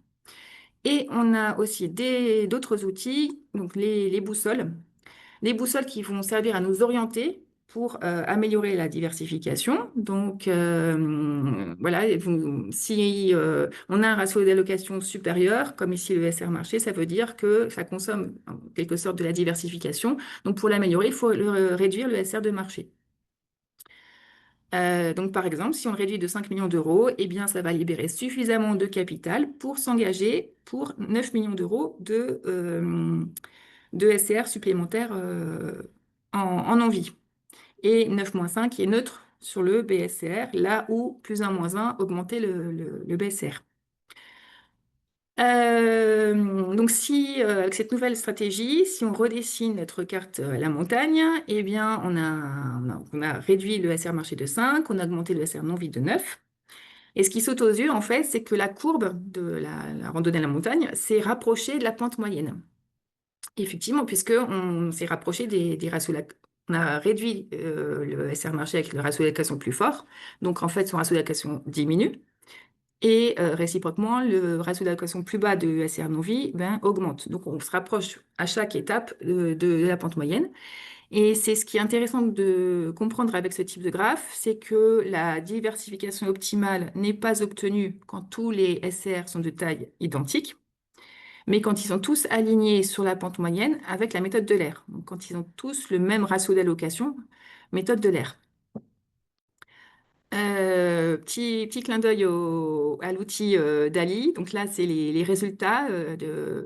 D: Et on a aussi d'autres outils, donc les boussoles. Les boussoles qui vont servir à nous orienter pour améliorer la diversification. Donc, voilà, si on a un ratio d'allocation supérieur, comme ici le SR marché, ça veut dire que ça consomme en quelque sorte de la diversification. Donc, pour l'améliorer, il faut réduire le SR de marché. Donc, par exemple, si on le réduit de 5 millions d'euros, eh bien, ça va libérer suffisamment de capital pour s'engager pour 9 millions d'euros de SCR supplémentaires en envie. Et 9-5 qui est neutre sur le BSCR, là où plus 1 moins 1 augmentait le BSCR. Donc, avec cette nouvelle stratégie, si on redessine notre carte à la montagne, eh bien, on a réduit le SR marché de 5, on a augmenté le SR non vide de 9. Et ce qui saute aux yeux, en fait, c'est que la courbe de la randonnée à la montagne s'est rapprochée de la pente moyenne. Effectivement, puisqu'on s'est rapproché des ratios. On a réduit le SR marché avec le ratio d'allocation plus fort. Donc, en fait, son ratio d'allocation diminue. Et réciproquement, le ratio d'allocation plus bas de SR non-vie augmente. Donc, on se rapproche à chaque étape de la pente moyenne. Et c'est ce qui est intéressant de comprendre avec ce type de graphe, c'est que la diversification optimale n'est pas obtenue quand tous les SR sont de taille identique, mais quand ils sont tous alignés sur la pente moyenne avec la méthode de l'air. Donc, quand ils ont tous le même ratio d'allocation, méthode de l'air. Petit clin d'œil à l'outil DALI. Donc là, c'est les résultats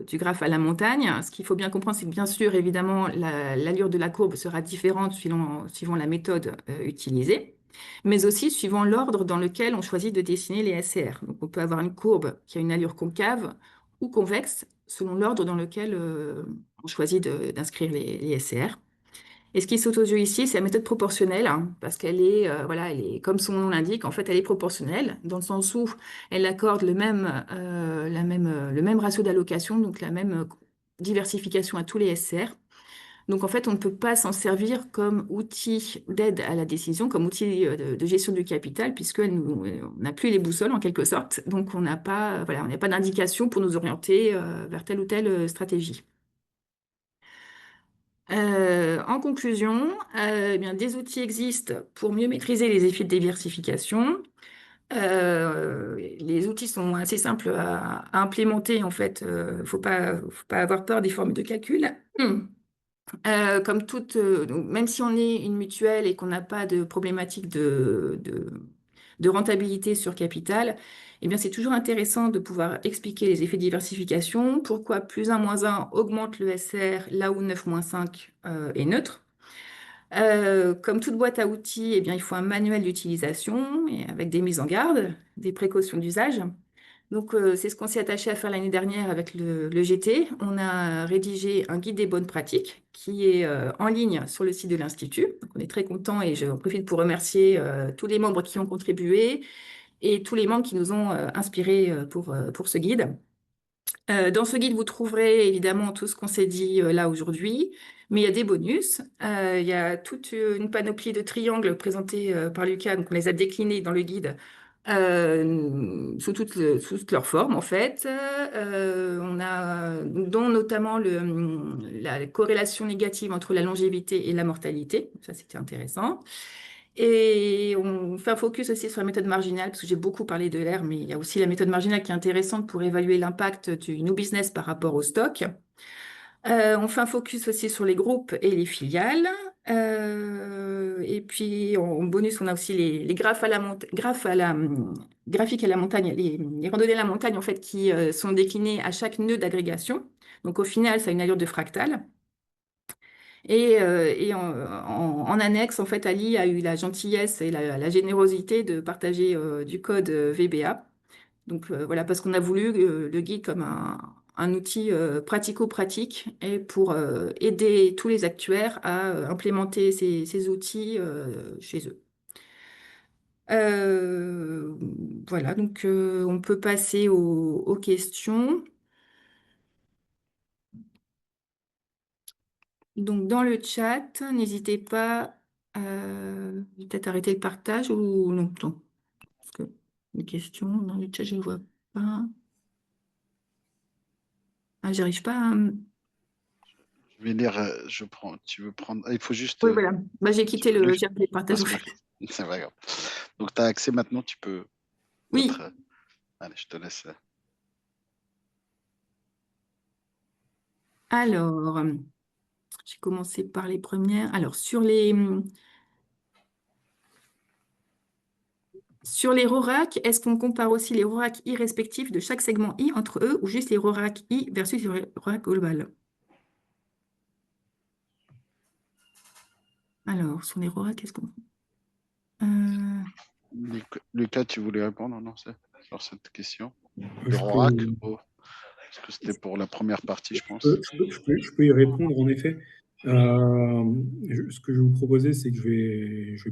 D: du graphe à la montagne. Ce qu'il faut bien comprendre, c'est que bien sûr, évidemment, l'allure de la courbe sera différente suivant la méthode utilisée, mais aussi suivant l'ordre dans lequel on choisit de dessiner les SCR. Donc on peut avoir une courbe qui a une allure concave ou convexe selon l'ordre dans lequel on choisit d'inscrire les SCR. Et ce qui saute aux yeux ici, c'est la méthode proportionnelle, hein, parce qu'elle est, voilà, comme son nom l'indique, en fait, elle est proportionnelle, dans le sens où elle accorde le même ratio d'allocation, donc la même diversification à tous les SCR. Donc, en fait, on ne peut pas s'en servir comme outil d'aide à la décision, comme outil de gestion du capital, on n'a plus les boussoles, en quelque sorte. Donc, on n'a pas, voilà, on n'a pas d'indication pour nous orienter vers telle ou telle stratégie. En conclusion, eh bien, des outils existent pour mieux maîtriser les effets de diversification. Les outils sont assez simples à implémenter, en fait. Faut pas avoir peur des formules de calcul. Donc, même si on est une mutuelle et qu'on n'a pas de problématique de rentabilité sur capital, eh bien, c'est toujours intéressant de pouvoir expliquer les effets de diversification, pourquoi plus 1 moins 1 augmente le SR là où 9 moins 5 est neutre. Comme toute boîte à outils, eh bien, il faut un manuel d'utilisation et avec des mises en garde, des précautions d'usage. Donc, c'est ce qu'on s'est attaché à faire l'année dernière avec le GT. On a rédigé un guide des bonnes pratiques qui est en ligne sur le site de l'Institut. Donc, on est très contents et j'en profite pour remercier tous les membres qui ont contribué et tous les membres qui nous ont inspirés pour ce guide. Dans ce guide, vous trouverez évidemment tout ce qu'on s'est dit là aujourd'hui, mais il y a des bonus. Il y a toute une panoplie de triangles présentés par Lucas, donc on les a déclinés dans le guide sous toutes leurs formes en fait. Dont notamment la corrélation négative entre la longévité et la mortalité. Ça, c'était intéressant. Et on fait un focus aussi sur la méthode marginale, parce que j'ai beaucoup parlé de l'air, mais il y a aussi la méthode marginale qui est intéressante pour évaluer l'impact du new business par rapport au stock. On fait un focus aussi sur les groupes et les filiales. Et puis en bonus, on a aussi les graphiques à la montagne, les randonnées à la montagne en fait qui sont déclinées à chaque nœud d'agrégation. Donc au final, ça a une allure de fractale. Et en annexe, en fait, Ali a eu la gentillesse et la générosité de partager du code VBA. Donc voilà, parce qu'on a voulu le guide comme un outil pratico-pratique et pour aider tous les actuaires à implémenter ces outils chez eux. Voilà, donc on peut passer aux questions. Donc dans le chat, n'hésitez pas Je vais peut-être arrêter le partage ou non, non. Parce que les questions dans le chat, je ne vois pas. Ah, j'arrive pas à...
C: Je vais lire, je prends, tu veux prendre, il faut juste,
D: Oui, voilà. Bah, j'ai
C: tu
D: quitté
C: veux lire?
D: j'ai appelé le
C: Ah,
D: partage en
C: c'est pas
D: fait.
C: grave. C'est pas grave. Donc, tu as accès maintenant, tu peux peut-être,
D: Oui,
C: allez, je te laisse.
D: alors, j'ai commencé par les premières. Alors, sur les RORAC, est-ce qu'on compare aussi les RORAC I respectifs de chaque segment I entre eux ou juste les RORAC I versus les RORAC global? Alors, sur les RORAC, est-ce qu'on... Euh,
C: Lucas, tu voulais répondre, non, c'est sur cette question? Les
A: Je
C: RORAC,
A: peux,
C: parce que c'était pour la première partie, je pense.
A: je peux y répondre, en effet. Ce que je vais vous proposer, c'est que je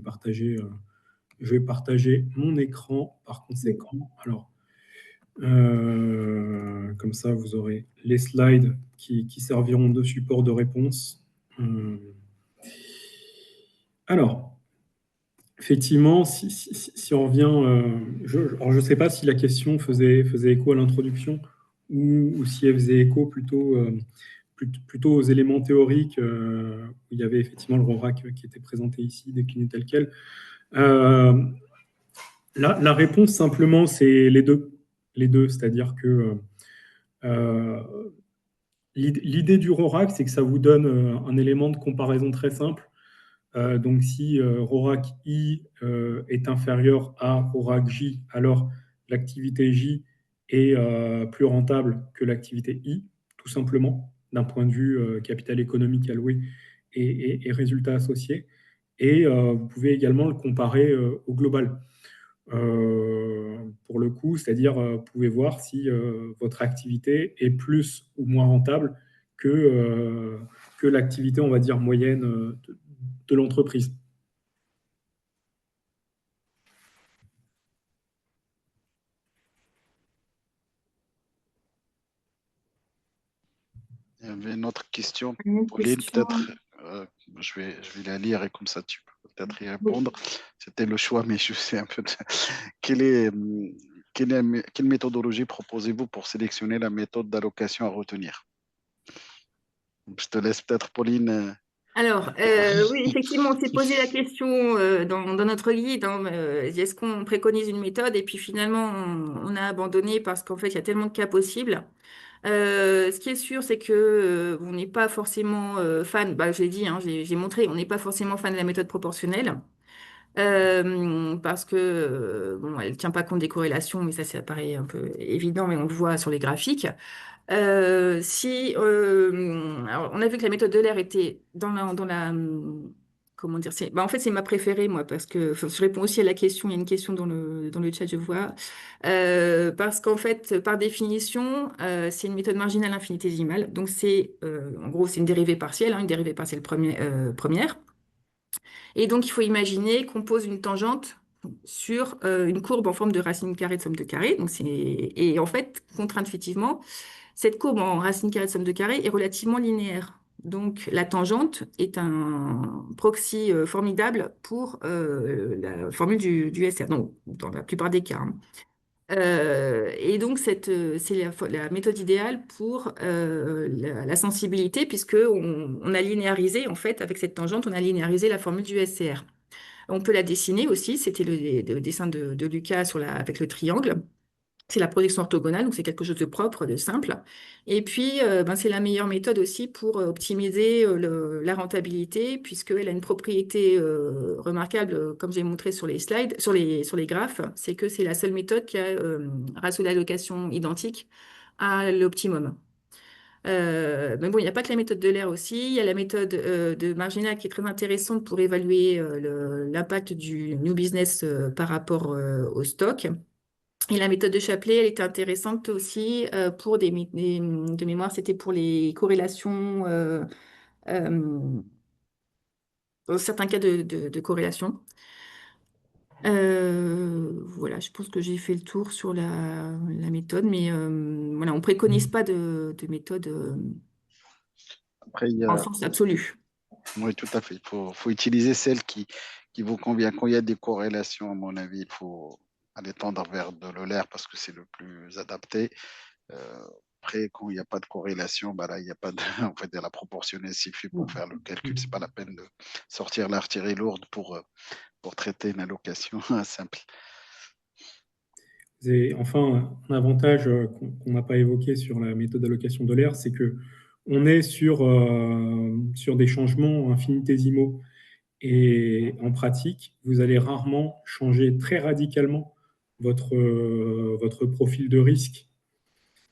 A: vais partager mon écran par conséquent. Alors, comme ça, vous aurez les slides qui serviront de support de réponse. Euh, alors, effectivement, si on revient, alors je ne sais pas si la question faisait écho à l'introduction ou si elle faisait écho plutôt aux éléments théoriques, où il y avait effectivement le RORAC qui était présenté ici, décliné tel quel. Euh, la réponse, simplement, c'est les deux. Les deux, c'est-à-dire que euh, l'idée du RORAC, c'est que ça vous donne un élément de comparaison très simple. Donc, si RORAC I est inférieur à RORAC J, alors l'activité J est plus rentable que l'activité I, tout simplement, d'un point de vue capital économique alloué et résultats associés. Et vous pouvez également le comparer au global. Pour le coup, c'est-à-dire, vous pouvez voir si votre activité est plus ou moins rentable que l'activité, on va dire, moyenne de l'entreprise.
C: Il y avait une autre question,
D: une
C: Pauline,
D: question.
C: peut-être, je vais la lire et comme ça tu peux peut-être y
D: Oui.
C: répondre. C'était le choix, mais je sais un peu. Quelle méthodologie proposez-vous pour sélectionner la méthode d'allocation à retenir? Je te laisse peut-être, Pauline.
D: Alors, oui, effectivement, on s'est posé la question dans notre guide, hein, est-ce qu'on préconise une méthode? Et puis finalement, on a abandonné parce qu'en fait, il y a tellement de cas possibles. Ce qui est sûr, c'est que on n'est pas forcément fan, bah, je l'ai dit, hein, j'ai montré, on n'est pas forcément fan de la méthode proportionnelle. Parce que bon, elle ne tient pas compte des corrélations, mais ça paraît un peu évident, mais on le voit sur les graphiques. Alors, on a vu que la méthode de l'air était comment dire, en fait, c'est ma préférée, moi, parce que enfin, je réponds aussi à la question, il y a une question dans le chat, je vois. Parce qu'en fait, par définition, c'est une méthode marginale infinitésimale. Donc, en gros, c'est une dérivée partielle, hein, une dérivée partielle première. Et donc, il faut imaginer qu'on pose une tangente sur une courbe en forme de racine carrée de somme de carré. Et en fait, contre-intuitivement, cette courbe en racine carrée de somme de carré est relativement linéaire. Donc, la tangente est un proxy formidable pour la formule du SR, donc dans la plupart des cas, hein. Et donc, c'est la méthode idéale pour la sensibilité, puisque on a linéarisé, en fait, avec cette tangente, on a linéarisé la formule du SCR. On peut la dessiner aussi, c'était le dessin de Lucas avec le triangle. C'est la projection orthogonale, donc c'est quelque chose de propre, de simple. Et puis, c'est la meilleure méthode aussi pour optimiser la rentabilité, puisqu'elle a une propriété remarquable, comme j'ai montré sur les slides, sur les graphes, c'est que c'est la seule méthode qui a ratio d'allocation identique à l'optimum. Mais bon, il n'y a pas que la méthode de l'air aussi, il y a la méthode de marginal qui est très intéressante pour évaluer l'impact du new business par rapport au stock. Et la méthode de Chapelet, elle était intéressante aussi pour de mémoire, c'était pour les corrélations, euh, dans certains cas de corrélation. Voilà, je pense que j'ai fait le tour sur la méthode, mais voilà, on ne préconise pas de méthode
C: Après, il y
D: en
C: a,
D: sens absolu.
C: Oui, tout à fait. Il faut utiliser celle qui vous convient. Quand il y a des corrélations, à mon avis, il faut aller tendre vers de l'Euler parce que c'est le plus adapté. Euh, Après, quand il n'y a pas de corrélation, bah là, il n'y a pas de, en fait, de la proportionnelle suffit pour faire le calcul. C'est pas la peine de sortir l'artillerie lourde pour traiter une allocation simple.
A: Et enfin, un avantage qu'on n'a pas évoqué sur la méthode d'allocation de l'air, c'est que on est sur des changements infinitésimaux. Et en pratique, vous allez rarement changer très radicalement votre profil de risque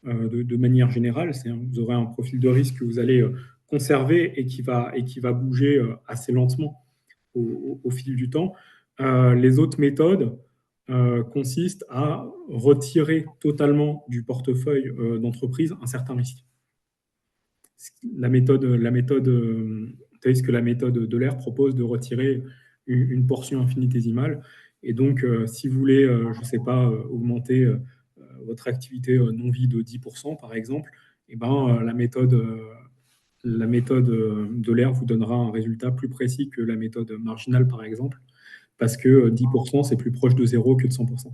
A: de manière générale. Vous aurez un profil de risque que vous allez conserver et qui va bouger assez lentement au fil du temps. Les autres méthodes consistent à retirer totalement du portefeuille d'entreprise un certain risque. Vous savez ce que la méthode de l'air propose de retirer une portion infinitésimale. Et donc, si vous voulez, je ne sais pas, augmenter votre activité non-vie de 10%, par exemple, eh ben, la méthode de l'air vous donnera un résultat plus précis que la méthode marginale, par exemple, parce que 10%, c'est plus proche de 0 que de 100%.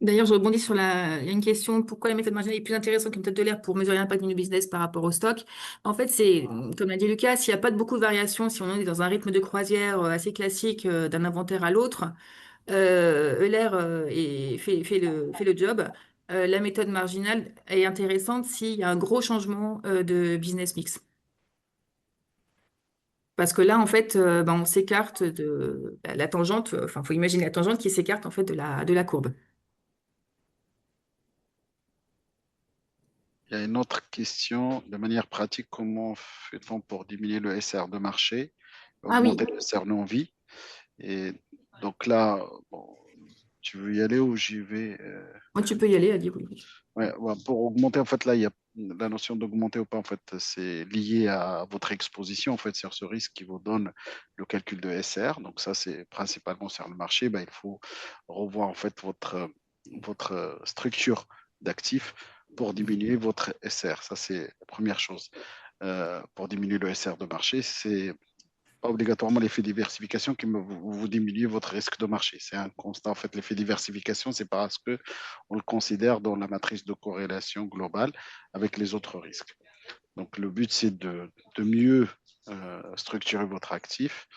D: D'ailleurs, je rebondis sur il y a une question, pourquoi la méthode marginale est plus intéressante que la méthode de l'air pour mesurer l'impact du business par rapport au stock? En fait, c'est, comme l'a dit Lucas, s'il n'y a pas beaucoup de variations, si on est dans un rythme de croisière assez classique d'un inventaire à l'autre, Euler fait le job. La méthode marginale est intéressante s'il y a un gros changement de business mix. Parce que là, en fait, on s'écarte de la tangente, enfin, il faut imaginer la tangente qui s'écarte en fait de la courbe.
C: Il y a une autre question. De manière pratique, comment fait-on pour diminuer le SR de marché,
D: Ah oui,
C: augmenter le SR non-vie? Et donc là, bon, tu veux y aller ou j'y vais?
D: moi tu peux y aller, Adi, oui.
C: Ouais, pour augmenter, en fait, là, il y a la notion d'augmenter ou pas, en fait, c'est lié à votre exposition, en fait, sur ce risque qui vous donne le calcul de SR. Donc ça, c'est principalement sur le marché. Ben, il faut revoir, en fait, votre structure d'actifs pour diminuer votre SR. Ça, c'est la première chose. Pour diminuer le SR de marché, c'est pas obligatoirement l'effet diversification qui vous diminue votre risque de marché. C'est un constat. En fait, l'effet diversification, c'est parce que on le considère dans la matrice de corrélation globale avec les autres risques. Donc, le but, c'est de mieux structurer votre actif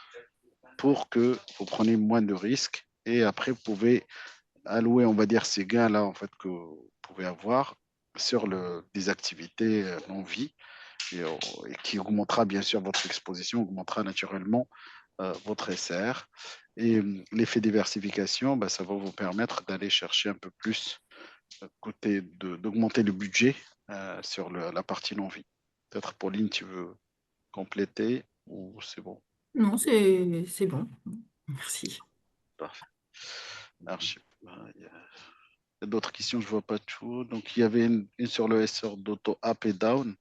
C: pour que vous preniez moins de risques et après, vous pouvez allouer, on va dire, ces gains-là en fait, que vous pouvez avoir sur des activités non-vie et qui augmentera bien sûr votre exposition, augmentera naturellement votre SR. Et l'effet diversification, ça va vous permettre d'aller chercher un peu plus, d'augmenter le budget sur la partie non-vie. Peut-être Pauline, tu veux compléter ou c'est bon?
D: Non, c'est bon. Merci.
C: Parfait. Alors, il y a d'autres questions, je ne vois pas tout. Donc, il y avait une sur le SR d'auto up et down.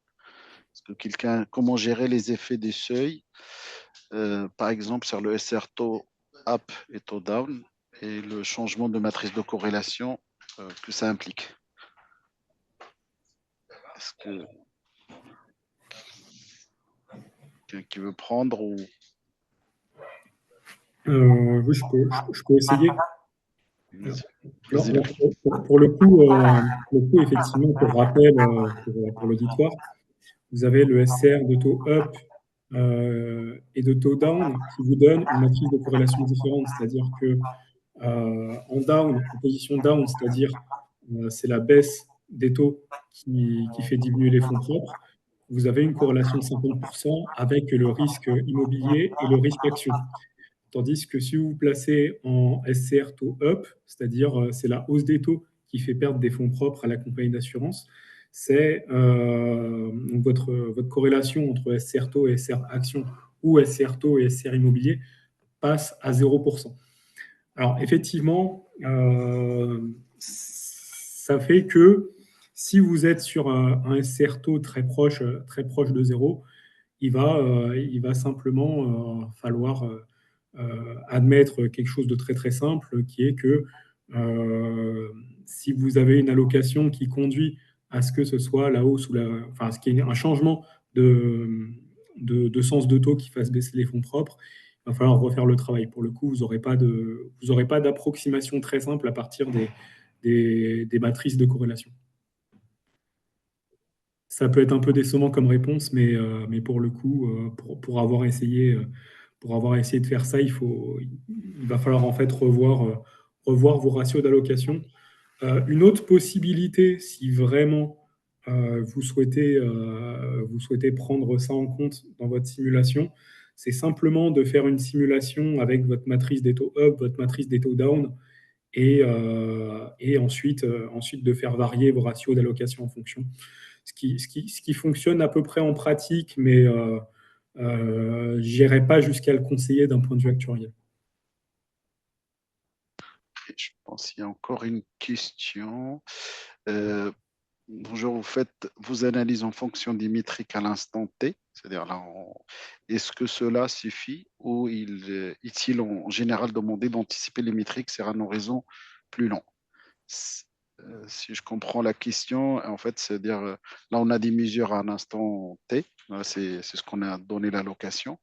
C: Comment gérer les effets des seuils, par exemple sur le SR taux up et taux down, et le changement de matrice de corrélation que ça implique. Est-ce que quelqu'un qui veut prendre ou...
A: Oui, je peux essayer.
C: Vas-y,
A: Alors, pour le coup, effectivement, pour rappel, pour l'auditoire, vous avez le SR de taux up et de taux down qui vous donne une matrice de corrélation différente. C'est-à-dire que en down, en position down, c'est-à-dire c'est la baisse des taux qui fait diminuer les fonds propres, vous avez une corrélation de 50% avec le risque immobilier et le risque action. Tandis que si vous vous placez en SCR taux up, c'est-à-dire c'est la hausse des taux qui fait perdre des fonds propres à la compagnie d'assurance, c'est votre corrélation entre SCR taux et SCR action ou SCR taux et SCR immobilier passe à 0%. Alors effectivement, ça fait que si vous êtes sur un SCR taux très proche de 0, il va simplement falloir admettre quelque chose de très très simple, qui est que si vous avez une allocation qui conduit à ce que ce soit la hausse enfin, ce qui est un changement de sens de taux qui fasse baisser les fonds propres. Il va falloir refaire le travail. Pour le coup, vous n'aurez pas d'approximation très simple à partir des matrices de corrélation. Ça peut être un peu décevant comme réponse, mais pour le coup, pour avoir essayé de faire ça, il va falloir en fait revoir vos ratios d'allocation. Une autre possibilité, si vraiment vous souhaitez prendre ça en compte dans votre simulation, c'est simplement de faire une simulation avec votre matrice des taux up, votre matrice des taux down, et ensuite de faire varier vos ratios d'allocation en fonction. Ce qui fonctionne à peu près en pratique, mais je n'irai pas jusqu'à le conseiller d'un point de vue actuariel.
C: Je pense qu'il y a encore une question. Bonjour, vous faites vos analyses en fonction des métriques à l'instant T, c'est-à-dire là, est-ce que cela suffit ou est-il en général demandé d'anticiper les métriques sur un horizon plus long? Si je comprends la question, en fait, c'est-à-dire là, on a des mesures à un instant T, c'est ce qu'on a donné l'allocation,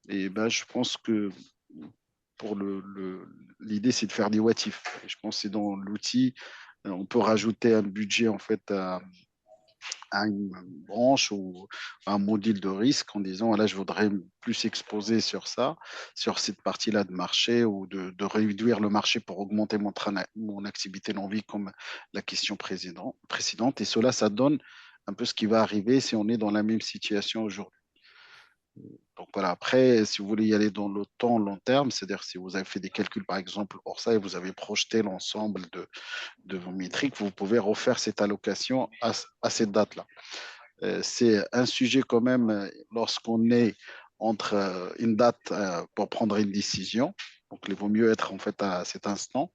C: et ben, je pense que pour l'idée, c'est de faire des what if. Et je pense que c'est dans l'outil, on peut rajouter un budget en fait à une branche ou à un module de risque en disant là, je voudrais plus exposer sur ça, sur cette partie-là de marché ou de réduire le marché pour augmenter mon activité non-vie comme la question précédente. Et cela, ça donne un peu ce qui va arriver si on est dans la même situation aujourd'hui. Donc voilà, après, si vous voulez y aller dans le temps long terme, c'est-à-dire si vous avez fait des calculs, par exemple, hors ça, et vous avez projeté l'ensemble de vos métriques, vous pouvez refaire cette allocation à cette date-là. C'est un sujet quand même lorsqu'on est entre une date pour prendre une décision. Donc, il vaut mieux être en fait à cet instant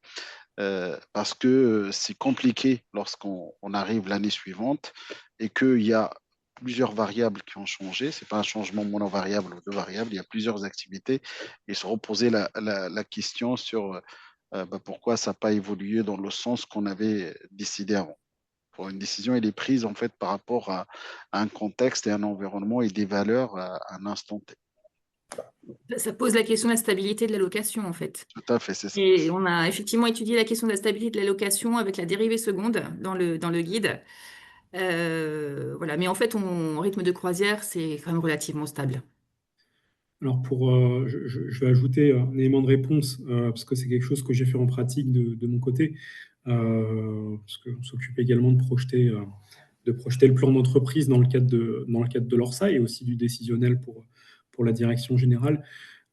C: parce que c'est compliqué lorsqu'on arrive l'année suivante et qu'il y a plusieurs variables qui ont changé. Ce n'est pas un changement monovariable ou deux variables, il y a plusieurs activités et se reposer la question sur pourquoi ça n'a pas évolué dans le sens qu'on avait décidé avant. Pour une décision, elle est prise en fait par rapport à un contexte et un environnement et des valeurs à un instant T.
D: Ça pose la question de la stabilité de l'allocation, en fait.
C: Tout à fait, c'est ça.
D: Et on a effectivement étudié la question de la stabilité de l'allocation avec la dérivée seconde dans le guide. Voilà. Mais en fait, en rythme de croisière, c'est quand même relativement stable.
A: Alors, je vais ajouter un élément de réponse, parce que c'est quelque chose que j'ai fait en pratique de mon côté, parce qu'on s'occupe également de projeter le plan d'entreprise dans le cadre de l'ORSA et aussi du décisionnel pour la direction générale.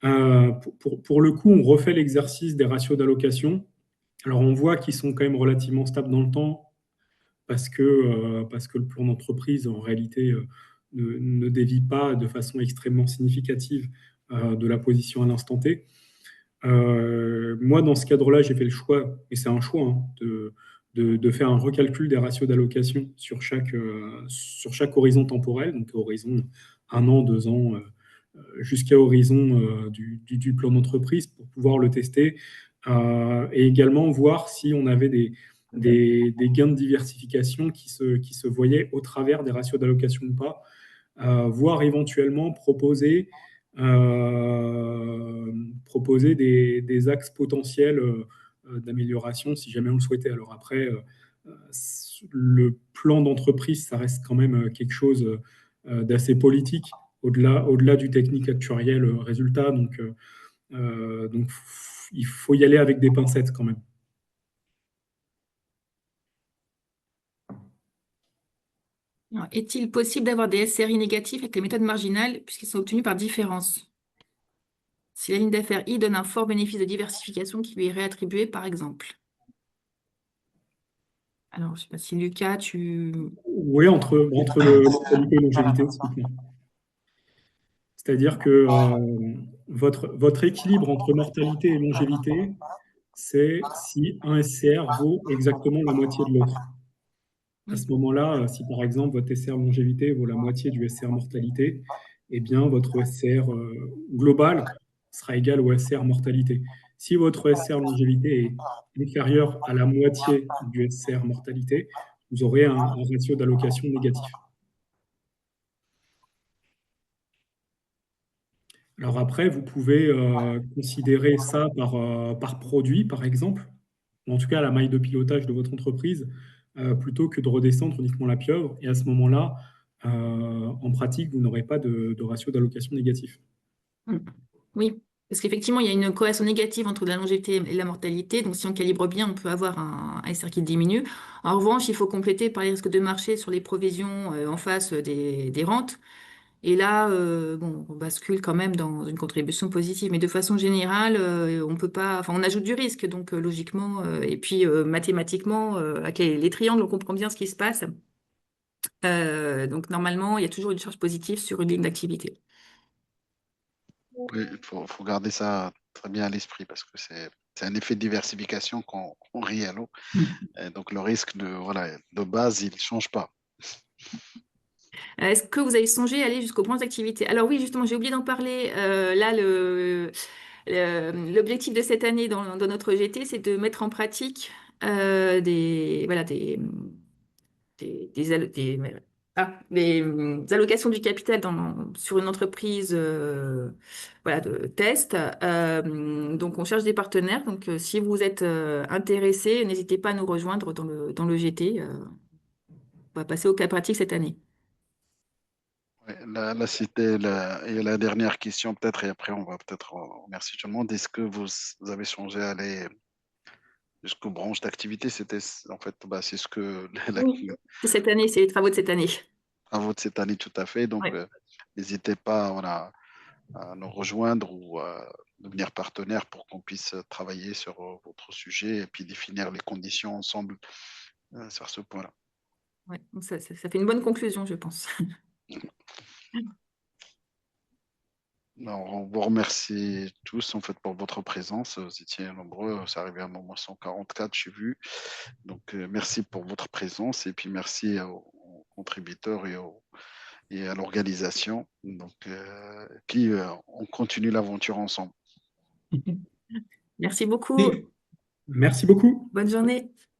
A: Pour le coup, on refait l'exercice des ratios d'allocation. Alors, on voit qu'ils sont quand même relativement stables dans le temps parce que le plan d'entreprise, en réalité, ne dévie pas de façon extrêmement significative de la position à l'instant T. Moi, dans ce cadre-là, j'ai fait le choix, et c'est un choix, hein, de faire un recalcul des ratios d'allocation sur chaque horizon temporel, donc horizon 1 an, 2 ans, jusqu'à horizon du plan d'entreprise pour pouvoir le tester et également voir si on avait des gains de diversification qui se voyaient au travers des ratios d'allocation ou pas, voire éventuellement proposer des axes potentiels d'amélioration si jamais on le souhaitait. Alors après, le plan d'entreprise, ça reste quand même quelque chose d'assez politique, au-delà du technique actuariel résultat. Donc, il faut y aller avec des pincettes quand même.
D: Est-il possible d'avoir des SRI négatifs avec les méthodes marginales puisqu'ils sont obtenus par différence? Si la ligne d'affaires I donne un fort bénéfice de diversification qui lui est réattribué, par exemple. Alors, je ne sais pas si Lucas,
A: Oui, entre mortalité et longévité, typiquement. C'est-à-dire que votre équilibre entre mortalité et longévité, c'est si un SCR vaut exactement la moitié de l'autre. À ce moment-là, si par exemple votre SCR longévité vaut la moitié du SCR mortalité, eh bien votre SCR global sera égal au SCR mortalité. Si votre SCR longévité est inférieur à la moitié du SCR mortalité, vous aurez un ratio d'allocation négatif. Alors après, vous pouvez considérer ça par produit, par exemple, ou en tout cas la maille de pilotage de votre entreprise, plutôt que de redescendre uniquement la pieuvre. Et à ce moment-là, en pratique, vous n'aurez pas de ratio d'allocation négatif.
D: Oui, parce qu'effectivement, il y a une corrélation négative entre la longévité et la mortalité. Donc, si on calibre bien, on peut avoir un SR qui diminue. En revanche, il faut compléter par les risques de marché sur les provisions en face des rentes. Et là, bon, on bascule quand même dans une contribution positive. Mais de façon générale, on peut pas, enfin, on ajoute du risque, donc logiquement, et puis mathématiquement, avec les triangles, on comprend bien ce qui se passe. Donc normalement, il y a toujours une charge positive sur une ligne d'activité.
C: Oui, il faut garder ça très bien à l'esprit parce que c'est un effet de diversification qu'on rit à l'eau. Et donc le risque voilà, de base, il ne change pas.
D: Est-ce que vous avez songé à aller jusqu'au point d'activité? Alors oui, justement, j'ai oublié d'en parler. Là, l'objectif de cette année dans notre GT, c'est de mettre en pratique voilà, des allocations du capital sur une entreprise voilà, de test. Donc, on cherche des partenaires. Donc, si vous êtes intéressé, n'hésitez pas à nous rejoindre dans le GT. On va passer au cas pratique cette année.
C: Ouais, là, c'était et la dernière question peut-être, et après on va peut-être remercier tout le monde. Est-ce que vous avez changé à aller jusqu'aux branches d'activité? C'était en fait, bah, c'est ce que
D: Oui, c'est cette année, c'est les travaux de cette année.
C: travaux de cette année tout à fait. Donc,
D: Ouais.
C: n'hésitez pas voilà, à nous rejoindre ou à devenir partenaire pour qu'on puisse travailler sur votre sujet et puis définir les conditions ensemble sur ce point-là.
D: Ouais. Donc ça fait une bonne conclusion, je pense.
C: Alors, on vous remercie tous en fait pour votre présence. Vous étiez nombreux. C'est arrivé à un moment 144, j'ai vu. Donc, merci pour votre présence et puis merci aux contributeurs et à l'organisation. Donc, et puis, on continue l'aventure ensemble.
D: Merci beaucoup.
A: Et merci beaucoup.
D: Bonne journée.